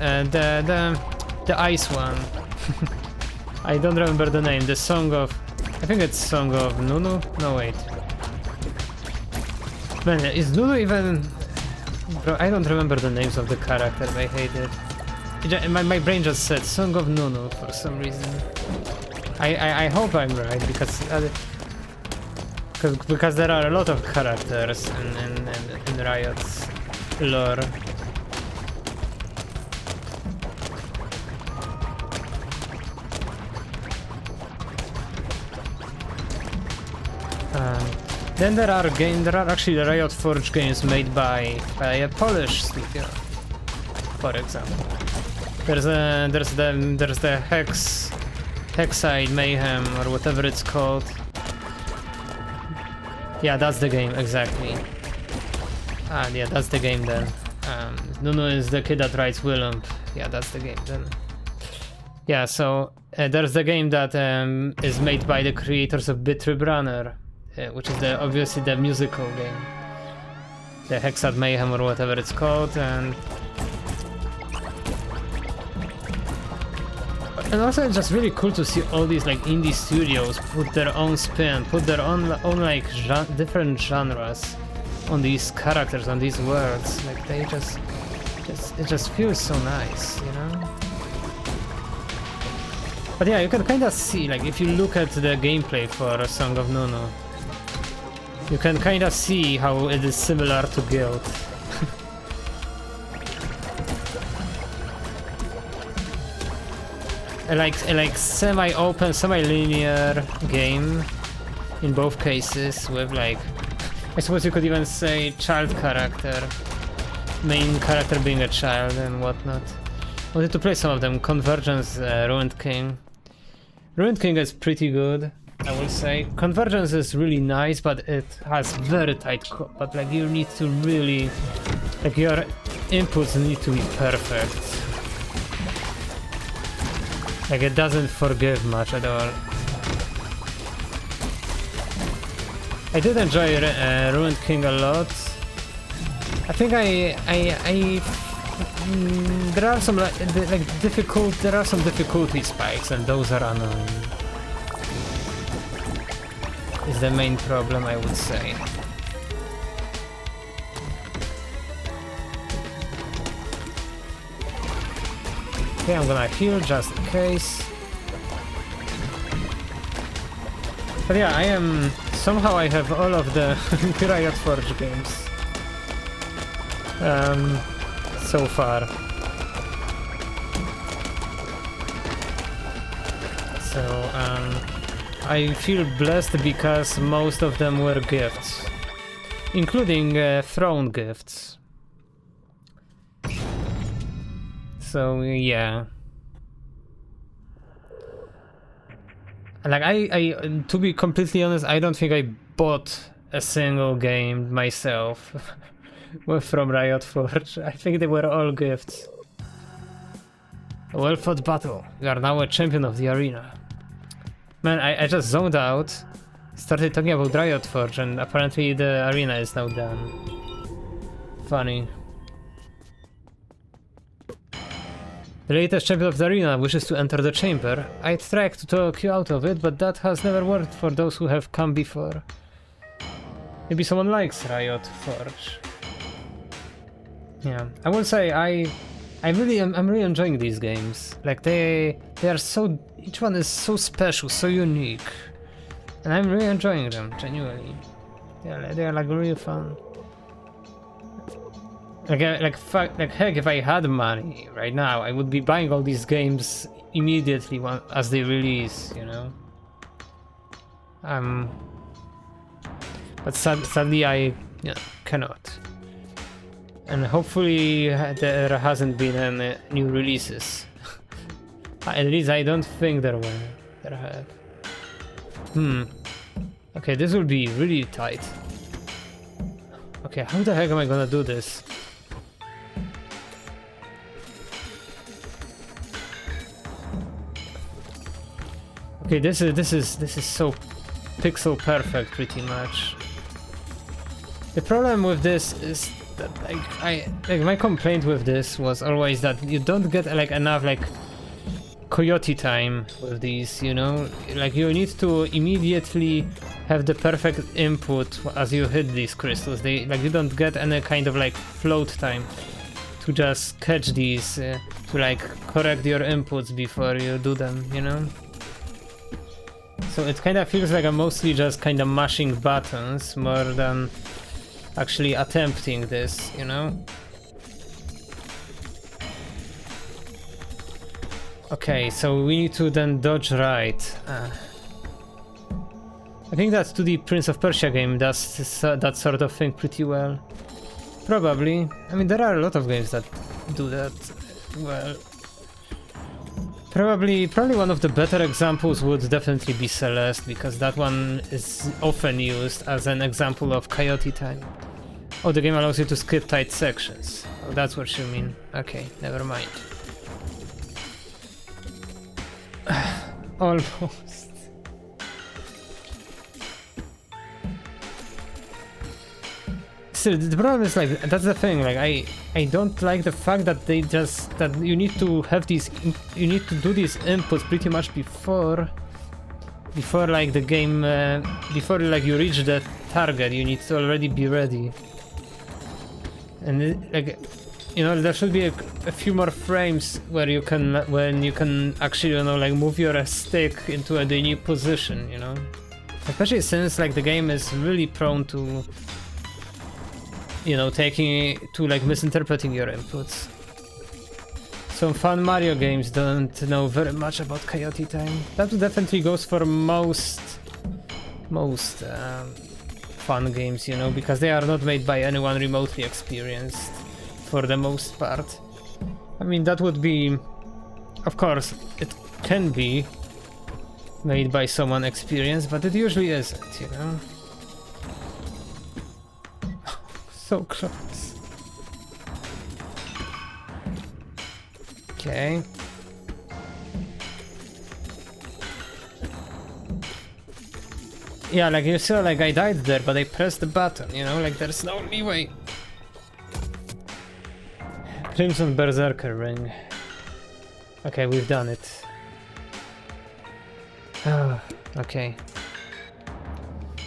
The ice one. I don't remember the name. The Song of... I think it's Song of Nunu? No, wait. Man, is Nunu even... Bro, I don't remember the names of the characters, I hate it. My brain just said Song of Nunu for some reason. I hope I'm right, because there are a lot of characters in Riot's lore. Then there are actually the Riot Forge games made by a Polish studio, for example. There's the Hexside Mayhem or whatever it's called. Yeah, that's the game exactly. Yeah, that's the game then. Nunu is the kid that rides Willump. Yeah, that's the game then. Yeah, so there's the game that is made by the creators of Bitrib Runner. Which is obviously the musical game, the Hexad Mayhem or whatever it's called, and also it's just really cool to see all these like indie studios put their own spin, put their own like different genres on these characters, on these worlds. Like they it just feels so nice, you know. But yeah, you can kind of see, like if you look at the gameplay for Song of Nunu, you can kind of see how it is similar to Guild. like semi-open, semi-linear game in both cases, with like, I suppose you could even say child character, main character being a child and whatnot. I wanted to play some of them. Convergence, Ruined King. Ruined King is pretty good, I will say. Convergence is really nice, but it has very tight but like you need to really, like your inputs need to be perfect. Like it doesn't forgive much at all. I did enjoy Ruined King a lot. I think there are some there are some difficulty spikes, and those are annoying. Is the main problem, I would say. Okay, I'm gonna heal just in case. But yeah, somehow I have all of the Riot Forge games. so far. So I feel blessed because most of them were gifts, including throne gifts. So yeah. Like I to be completely honest, I don't think I bought a single game myself from Riot Forge. I think they were all gifts. A well-fought battle. You are now a champion of the arena. Man, I just zoned out, started talking about Riot Forge, and apparently the arena is now done. Funny. The latest champion of the arena wishes to enter the chamber. I tried to talk you out of it, but that has never worked for those who have come before. Maybe someone likes Riot Forge. Yeah, I will say I'm really enjoying these games. Like they are so, each one is so special, so unique, and I'm really enjoying them genuinely. Yeah, they are like really fun. Like heck, if I had money right now, I would be buying all these games immediately as they release, you know. But sadly I cannot. And hopefully there hasn't been any new releases. At least I don't think there were. There have. Okay, this will be really tight. Okay, how the heck am I gonna do this? Okay, this is so pixel perfect, pretty much. The problem with this is that my complaint with this was always that you don't get like enough like coyote time with these, you know. Like you need to immediately have the perfect input as you hit these crystals. You don't get any kind of like float time to just catch these, to like correct your inputs before you do them, you know. So it kind of feels like I'm mostly just kind of mashing buttons more than actually attempting this, you know. Okay, so we need to then dodge right. I think that 2D Prince of Persia game does that sort of thing pretty well. Probably. I mean, there are a lot of games that do that well. Probably one of the better examples would definitely be Celeste, because that one is often used as an example of coyote time. Oh, the game allows you to skip tight sections. Oh, that's what you mean. Okay, never mind. Almost. Still, the problem is, like, that's the thing, like, I don't like the fact that that you need to have these, you need to do these inputs pretty much before like the game, before like you reach the target, you need to already be ready. And like, you know, there should be a few more frames where you can, when you can actually, you know, like move your stick into the new position, you know. Especially since like the game is really prone to, you know, like misinterpreting your inputs. Some fun Mario games don't know very much about coyote time. That definitely goes for most fun games, you know, because they are not made by anyone remotely experienced for the most part. I mean, that would be, of course, it can be made by someone experienced, but it usually isn't, you know. So close. Okay. Yeah, like you saw, like I died there, but I pressed the button, you know, like there's no leeway. Crimson Berserker Ring. Okay, we've done it. Okay.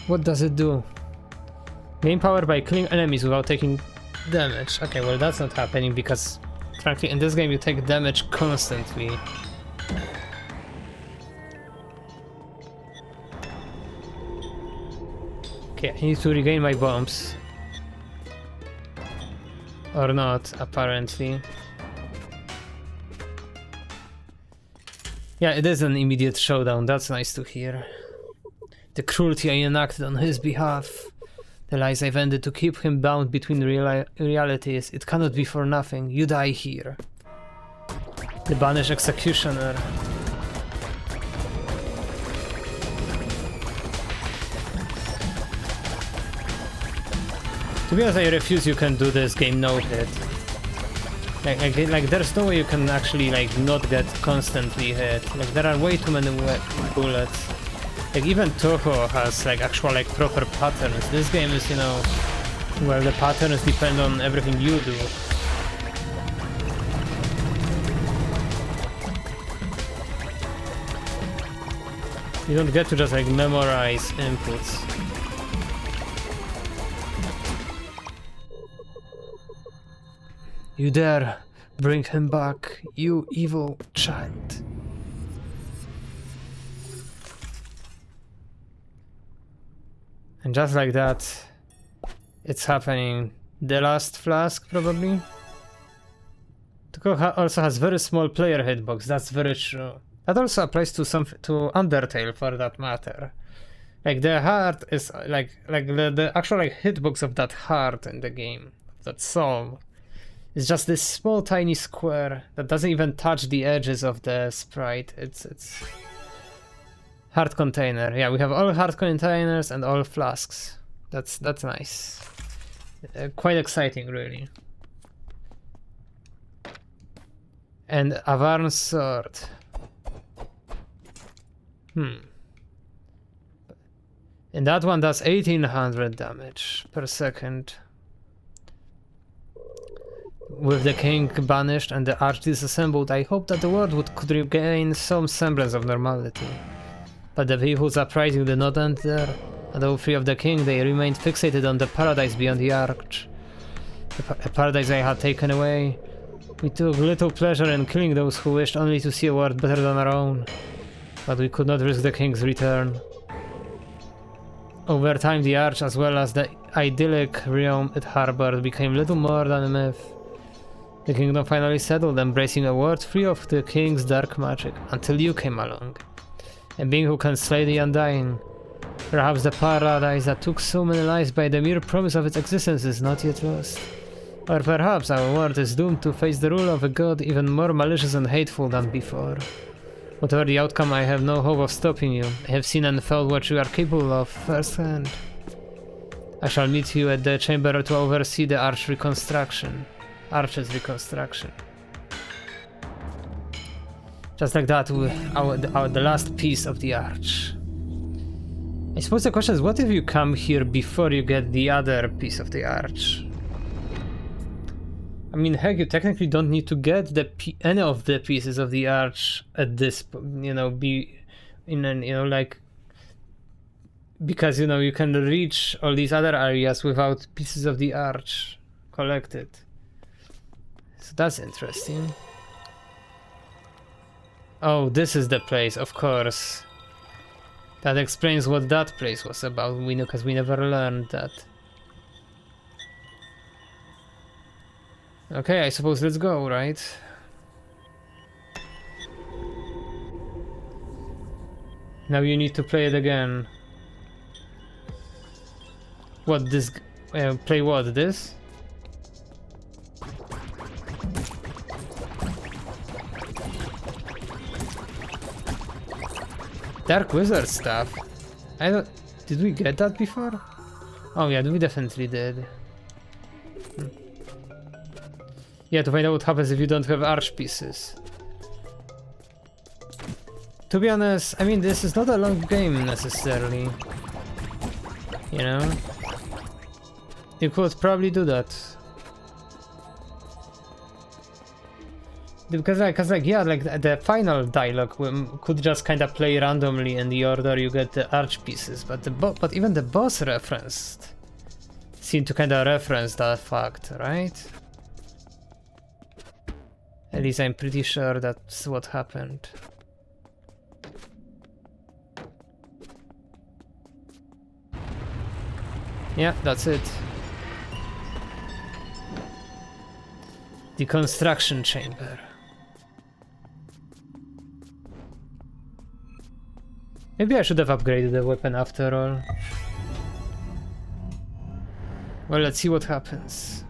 What does it do? Gain power by killing enemies without taking damage. Okay, well that's not happening because, frankly, in this game you take damage constantly. Okay, I need to regain my bombs. Or not, apparently. Yeah, it is an immediate showdown, that's nice to hear. The cruelty I enacted on his behalf, the lies I've ended to keep him bound between realities, it cannot be for nothing. You die here. The banished executioner. To be honest, I refuse you can do this game no hit. Like there's no way you can actually like not get constantly hit. Like there are way too many bullets. Like even Toho has like actual like proper patterns. This game is, you know, well, the patterns depend on everything you do. You don't get to just like memorize inputs. You dare bring him back, you evil child. And just like that, it's happening. The last flask, probably. Tuko also has very small player hitbox, that's very true. That also applies to Undertale, for that matter. Like the heart is like the actual like hitbox of that heart in the game, that soul. It's just this small tiny square that doesn't even touch the edges of the sprite. It's heart container. Yeah, we have all heart containers and all flasks. That's nice. Quite exciting, really. And Avarn's sword. And that one does 1800 damage per second. With the king banished and the arch disassembled, I hope that the world could regain some semblance of normality. But the people's uprising did not end there. Although free of the king, they remained fixated on the paradise beyond the arch. A paradise I had taken away. We took little pleasure in killing those who wished only to see a world better than our own. But we could not risk the king's return. Over time, the arch, as well as the idyllic realm it harbored, became little more than a myth. The kingdom finally settled, embracing a world free of the king's dark magic, until you came along. A being who can slay the undying. Perhaps the paradise that took so many lives by the mere promise of its existence is not yet lost. Or perhaps our world is doomed to face the rule of a god even more malicious and hateful than before. Whatever the outcome, I have no hope of stopping you. I have seen and felt what you are capable of firsthand. I shall meet you at the chamber to oversee the arch's reconstruction. Just like that, the last piece of the arch. I suppose the question is, what if you come here before you get the other piece of the arch? I mean, heck, you technically don't need to get any of the pieces of the arch at this, because, you know, you can reach all these other areas without pieces of the arch collected. So that's interesting. Oh, this is the place, of course. That explains what that place was about, because we never learned that. Okay, I suppose let's go, right? Now you need to play it again. What, this... play what, this? Dark Wizard stuff? I don't... Did we get that before? Oh yeah, we definitely did. Yeah, to find out what happens if you don't have arch pieces. To be honest, I mean, this is not a long game necessarily. You know? You could probably do that. Because yeah, like the final dialogue could just kind of play randomly in the order you get the arch pieces, but even the boss referenced seemed to kind of reference that fact, right? At least I'm pretty sure that's what happened. Yeah, that's it. The construction chamber. Maybe I should have upgraded the weapon after all. Well, let's see what happens.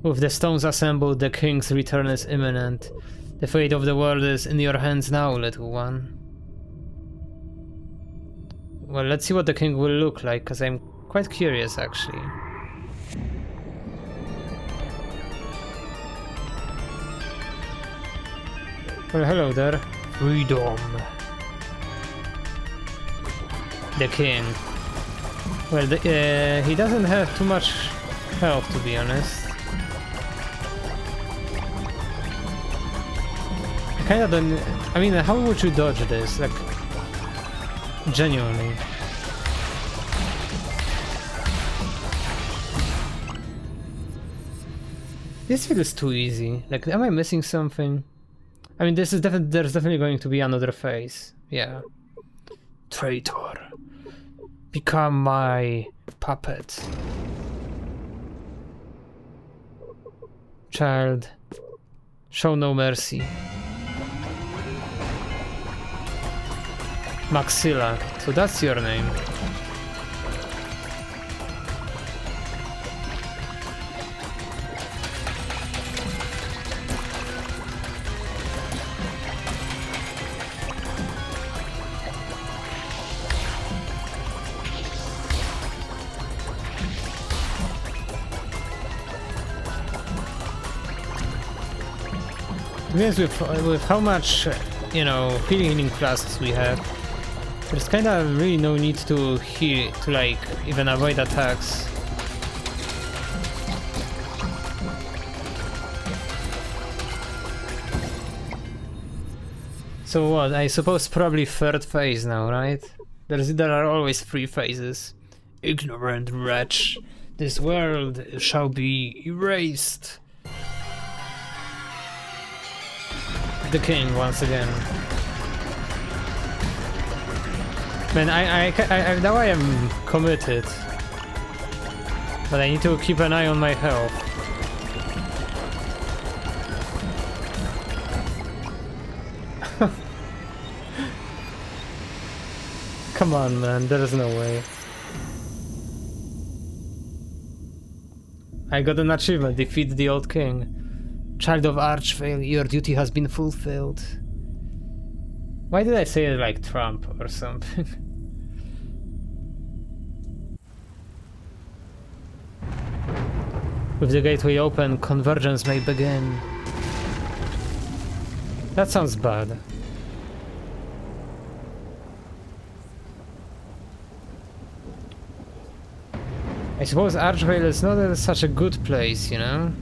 With the stones assembled, the king's return is imminent. The fate of the world is in your hands now, little one. Well, let's see what the king will look like, because I'm quite curious, actually. Well, hello there. Freedom. The king. Well, he doesn't have too much health, to be honest. I kinda don't... I mean, how would you dodge this? Like, genuinely. This feels too easy. Like, am I missing something? I mean, this is there's definitely going to be another phase. Yeah. Traitor. Become my puppet. Child. Show no mercy. Maxilla. So that's your name. Yes, with how much, you know, healing classes we have, there's kind of really no need to heal, to like even avoid attacks. So what? I suppose probably third phase now, right? There are always 3 phases. Ignorant wretch, this world shall be erased. The king once again. Man, I now I am committed, but I need to keep an eye on my health. Come on, man, there is no way. I got an achievement, defeat the old king. Child of Archvale, your duty has been fulfilled. Why did I say it like Trump or something? With the gateway open, convergence may begin. That sounds bad. I suppose Archvale is not such a good place, you know?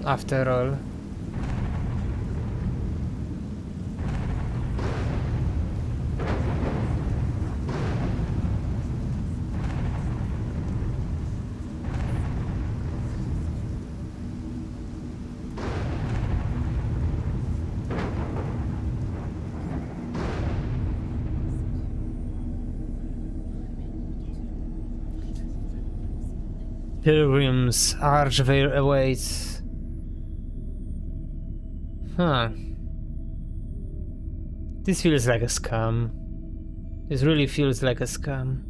After all. Pilgrims, Archvale awaits. Huh. This feels like a scam. This really feels like a scam.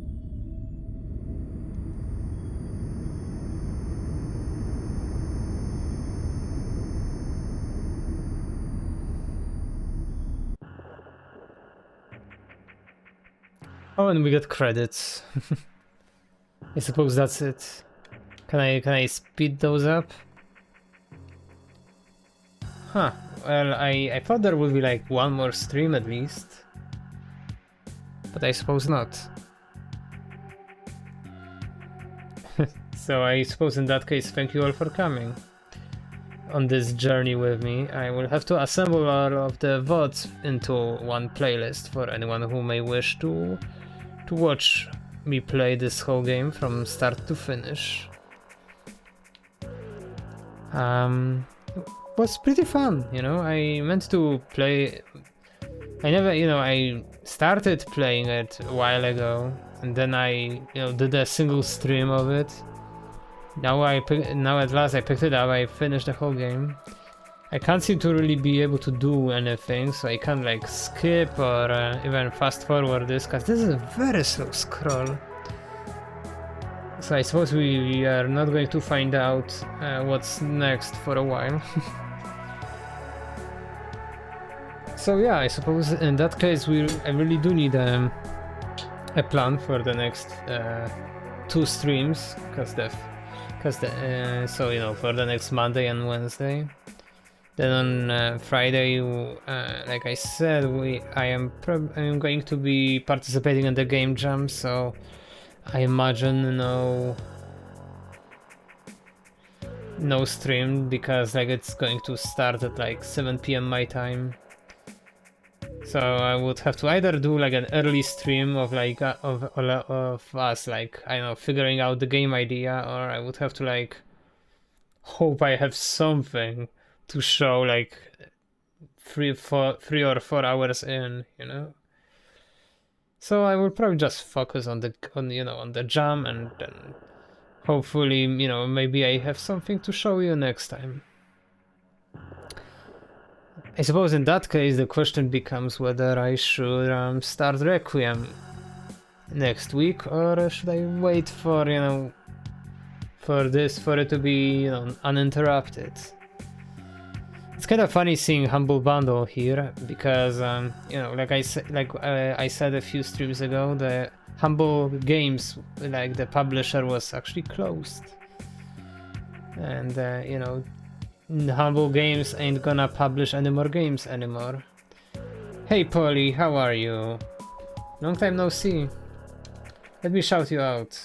Oh, and we got credits. I suppose that's it. Can I speed those up? Huh. Well, I thought there would be like one more stream at least. But I suppose not. So I suppose in that case, thank you all for coming on this journey with me. I will have to assemble all of the VODs into one playlist for anyone who may wish to watch me play this whole game from start to finish. Was pretty fun, you know. I meant to play. I never, you know, I started playing it a while ago, and then I, you know, did a single stream of it. Now at last I picked it up. I finished the whole game. I can't seem to really be able to do anything, so I can't like skip or even fast forward this, because this is a very slow scroll. So I suppose we are not going to find out what's next for a while. So yeah, I suppose in that case I really do need a plan for the next 2 streams, so you know, for the next Monday and Wednesday. Then on Friday, like I said, I am going to be participating in the game jam, so I imagine no stream, because like it's going to start at like 7 PM my time. So I would have to either do like an early stream of like of us, like, I don't know, figuring out the game idea, or I would have to like hope I have something to show like 3 or 4 hours in, you know. So I will probably just focus on the jam, and then hopefully, you know, maybe I have something to show you next time. I suppose in that case the question becomes whether I should start Requiem next week, or should I wait for, you know, for it to be, you know, uninterrupted. It's kind of funny seeing Humble Bundle here, because you know, like I said a few streams ago, the Humble Games, like the publisher, was actually closed, and you know, Humble Games ain't gonna publish any more games anymore. Hey Polly, how are you? Long time no see. Let me shout you out.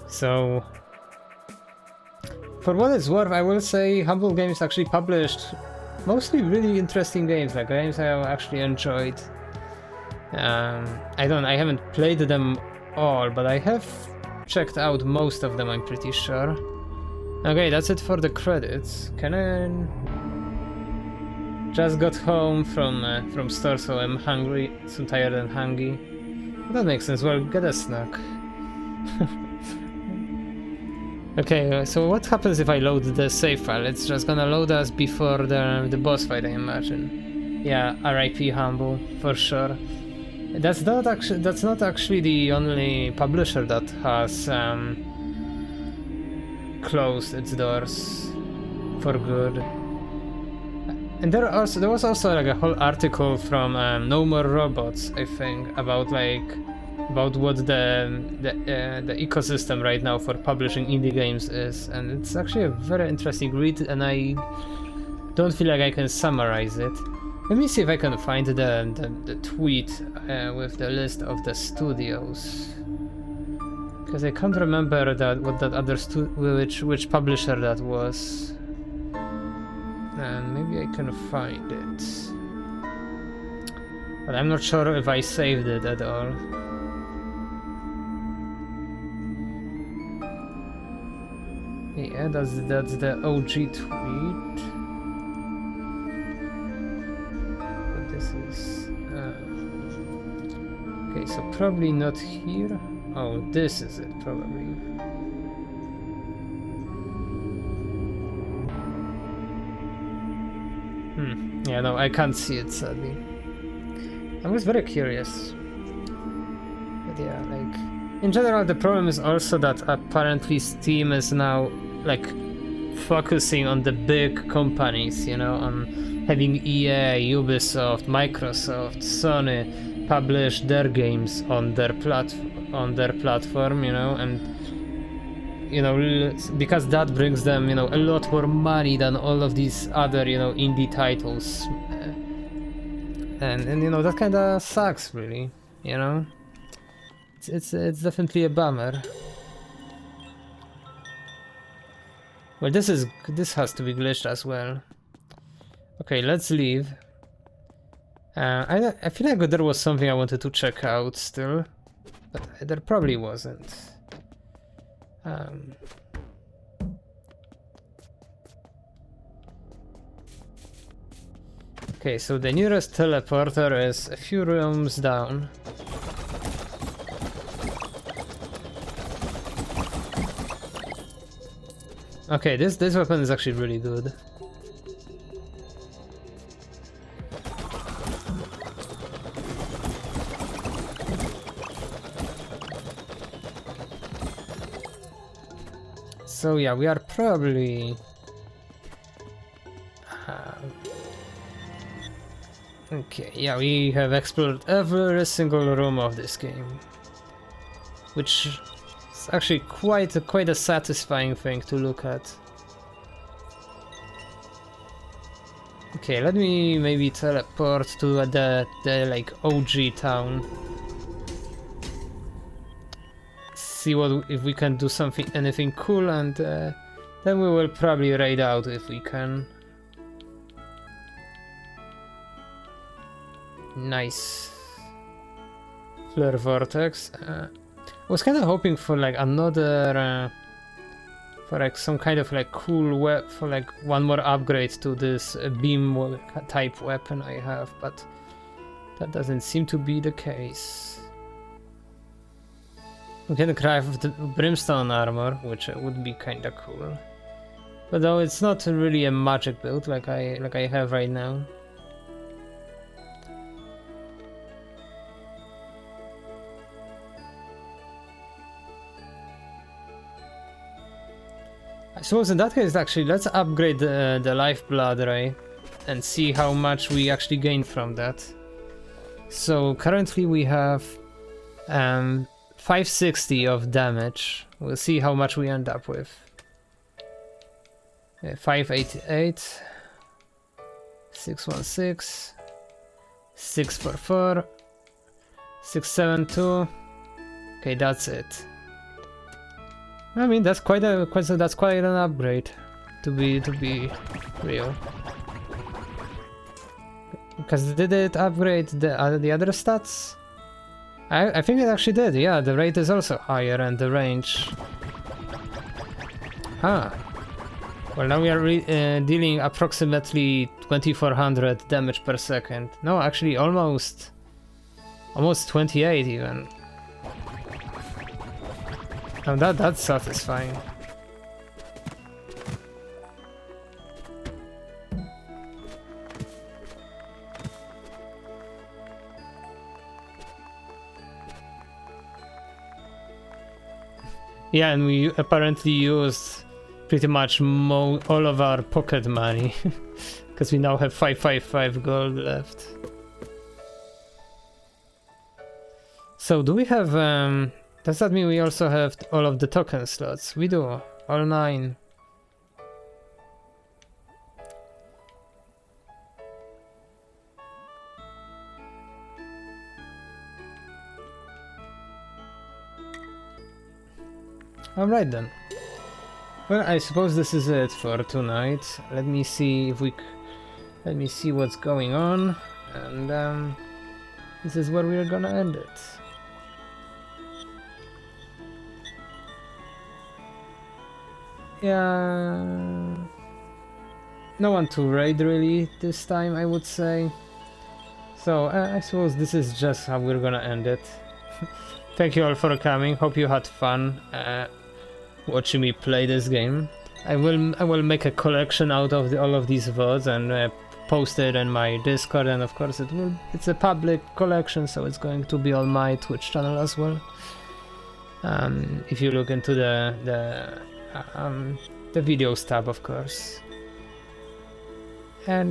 So, for what it's worth, I will say Humble Games actually published mostly really interesting games, like games I have actually enjoyed. I haven't played them all, but I have checked out most of them, I'm pretty sure. Okay, that's it for the credits. Just got home from store, so I'm hungry, so tired and hungry. That makes sense. Well, get a snack. Okay, so what happens if I load the save file? It's just gonna load us before the boss fight, I imagine. Yeah, RIP Humble, for sure. That's not actually the only publisher that has closed its doors for good. And there was also like a whole article from No More Robots, I think, about what the ecosystem right now for publishing indie games is, and it's actually a very interesting read, and I don't feel like I can summarize it. Let me see if I can find the tweet with the list of the studios, because I can't remember what that other which publisher that was, and maybe I can find it, but I'm not sure if I saved it at all. Yeah, that's the OG tweet. But this is okay, so probably not here. Oh, this is it probably. Yeah, no, I can't see it sadly. I was very curious. But yeah, like in general, the problem is also that apparently Steam is now like focusing on the big companies, you know, on having EA, Ubisoft, Microsoft, Sony publish their games on their platform, you know, and you know, because that brings them, you know, a lot more money than all of these other, you know, indie titles, and you know, that kind of sucks, really, you know. It's definitely a bummer. Well, this has to be glitched as well. Okay, let's leave. I feel like there was something I wanted to check out still, but there probably wasn't. Okay, so the nearest teleporter is a few rooms down. Okay, this weapon is actually really good. So yeah, we are probably okay, yeah, we have explored every single room of this game, which is actually quite a satisfying thing to look at. Okay, let me maybe teleport to the like OG town. See if we can do anything cool, and then we will probably raid out if we can. Nice. Flare vortex. I was kind of hoping for like another for like some kind of like cool for like one more upgrade to this beam type weapon I have, but that doesn't seem to be the case. We can craft the brimstone armor, which would be kinda cool. But though it's not really a magic build like I have right now. I suppose in that case actually let's upgrade the lifeblood ray and see how much we actually gain from that. So currently we have 560 of damage. We'll see how much we end up with. 588, 616, 644, 672. Okay, that's it. I mean, that's quite an upgrade, to be real. Because did it upgrade the other stats? I think it actually did. Yeah, the rate is also higher and the range. Ah. Well, now we are dealing approximately 2400 damage per second. No, actually almost 28 even. Now that's satisfying. Yeah, and we apparently used pretty much all of our pocket money because we now have 555 gold left. So do we have does that mean we also have all of the token slots? We do, all 9. Alright then. Well, I suppose this is it for tonight. Let me see what's going on, and this is where we're gonna end it. Yeah, no one to raid really this time, I would say. So I suppose this is just how we're gonna end it. Thank you all for coming. Hope you had fun watching me play this game. I will make a collection out of all of these VODs and post it in my Discord, and of course it's a public collection, so it's going to be on my Twitch channel as well. If you look into the videos tab, of course. And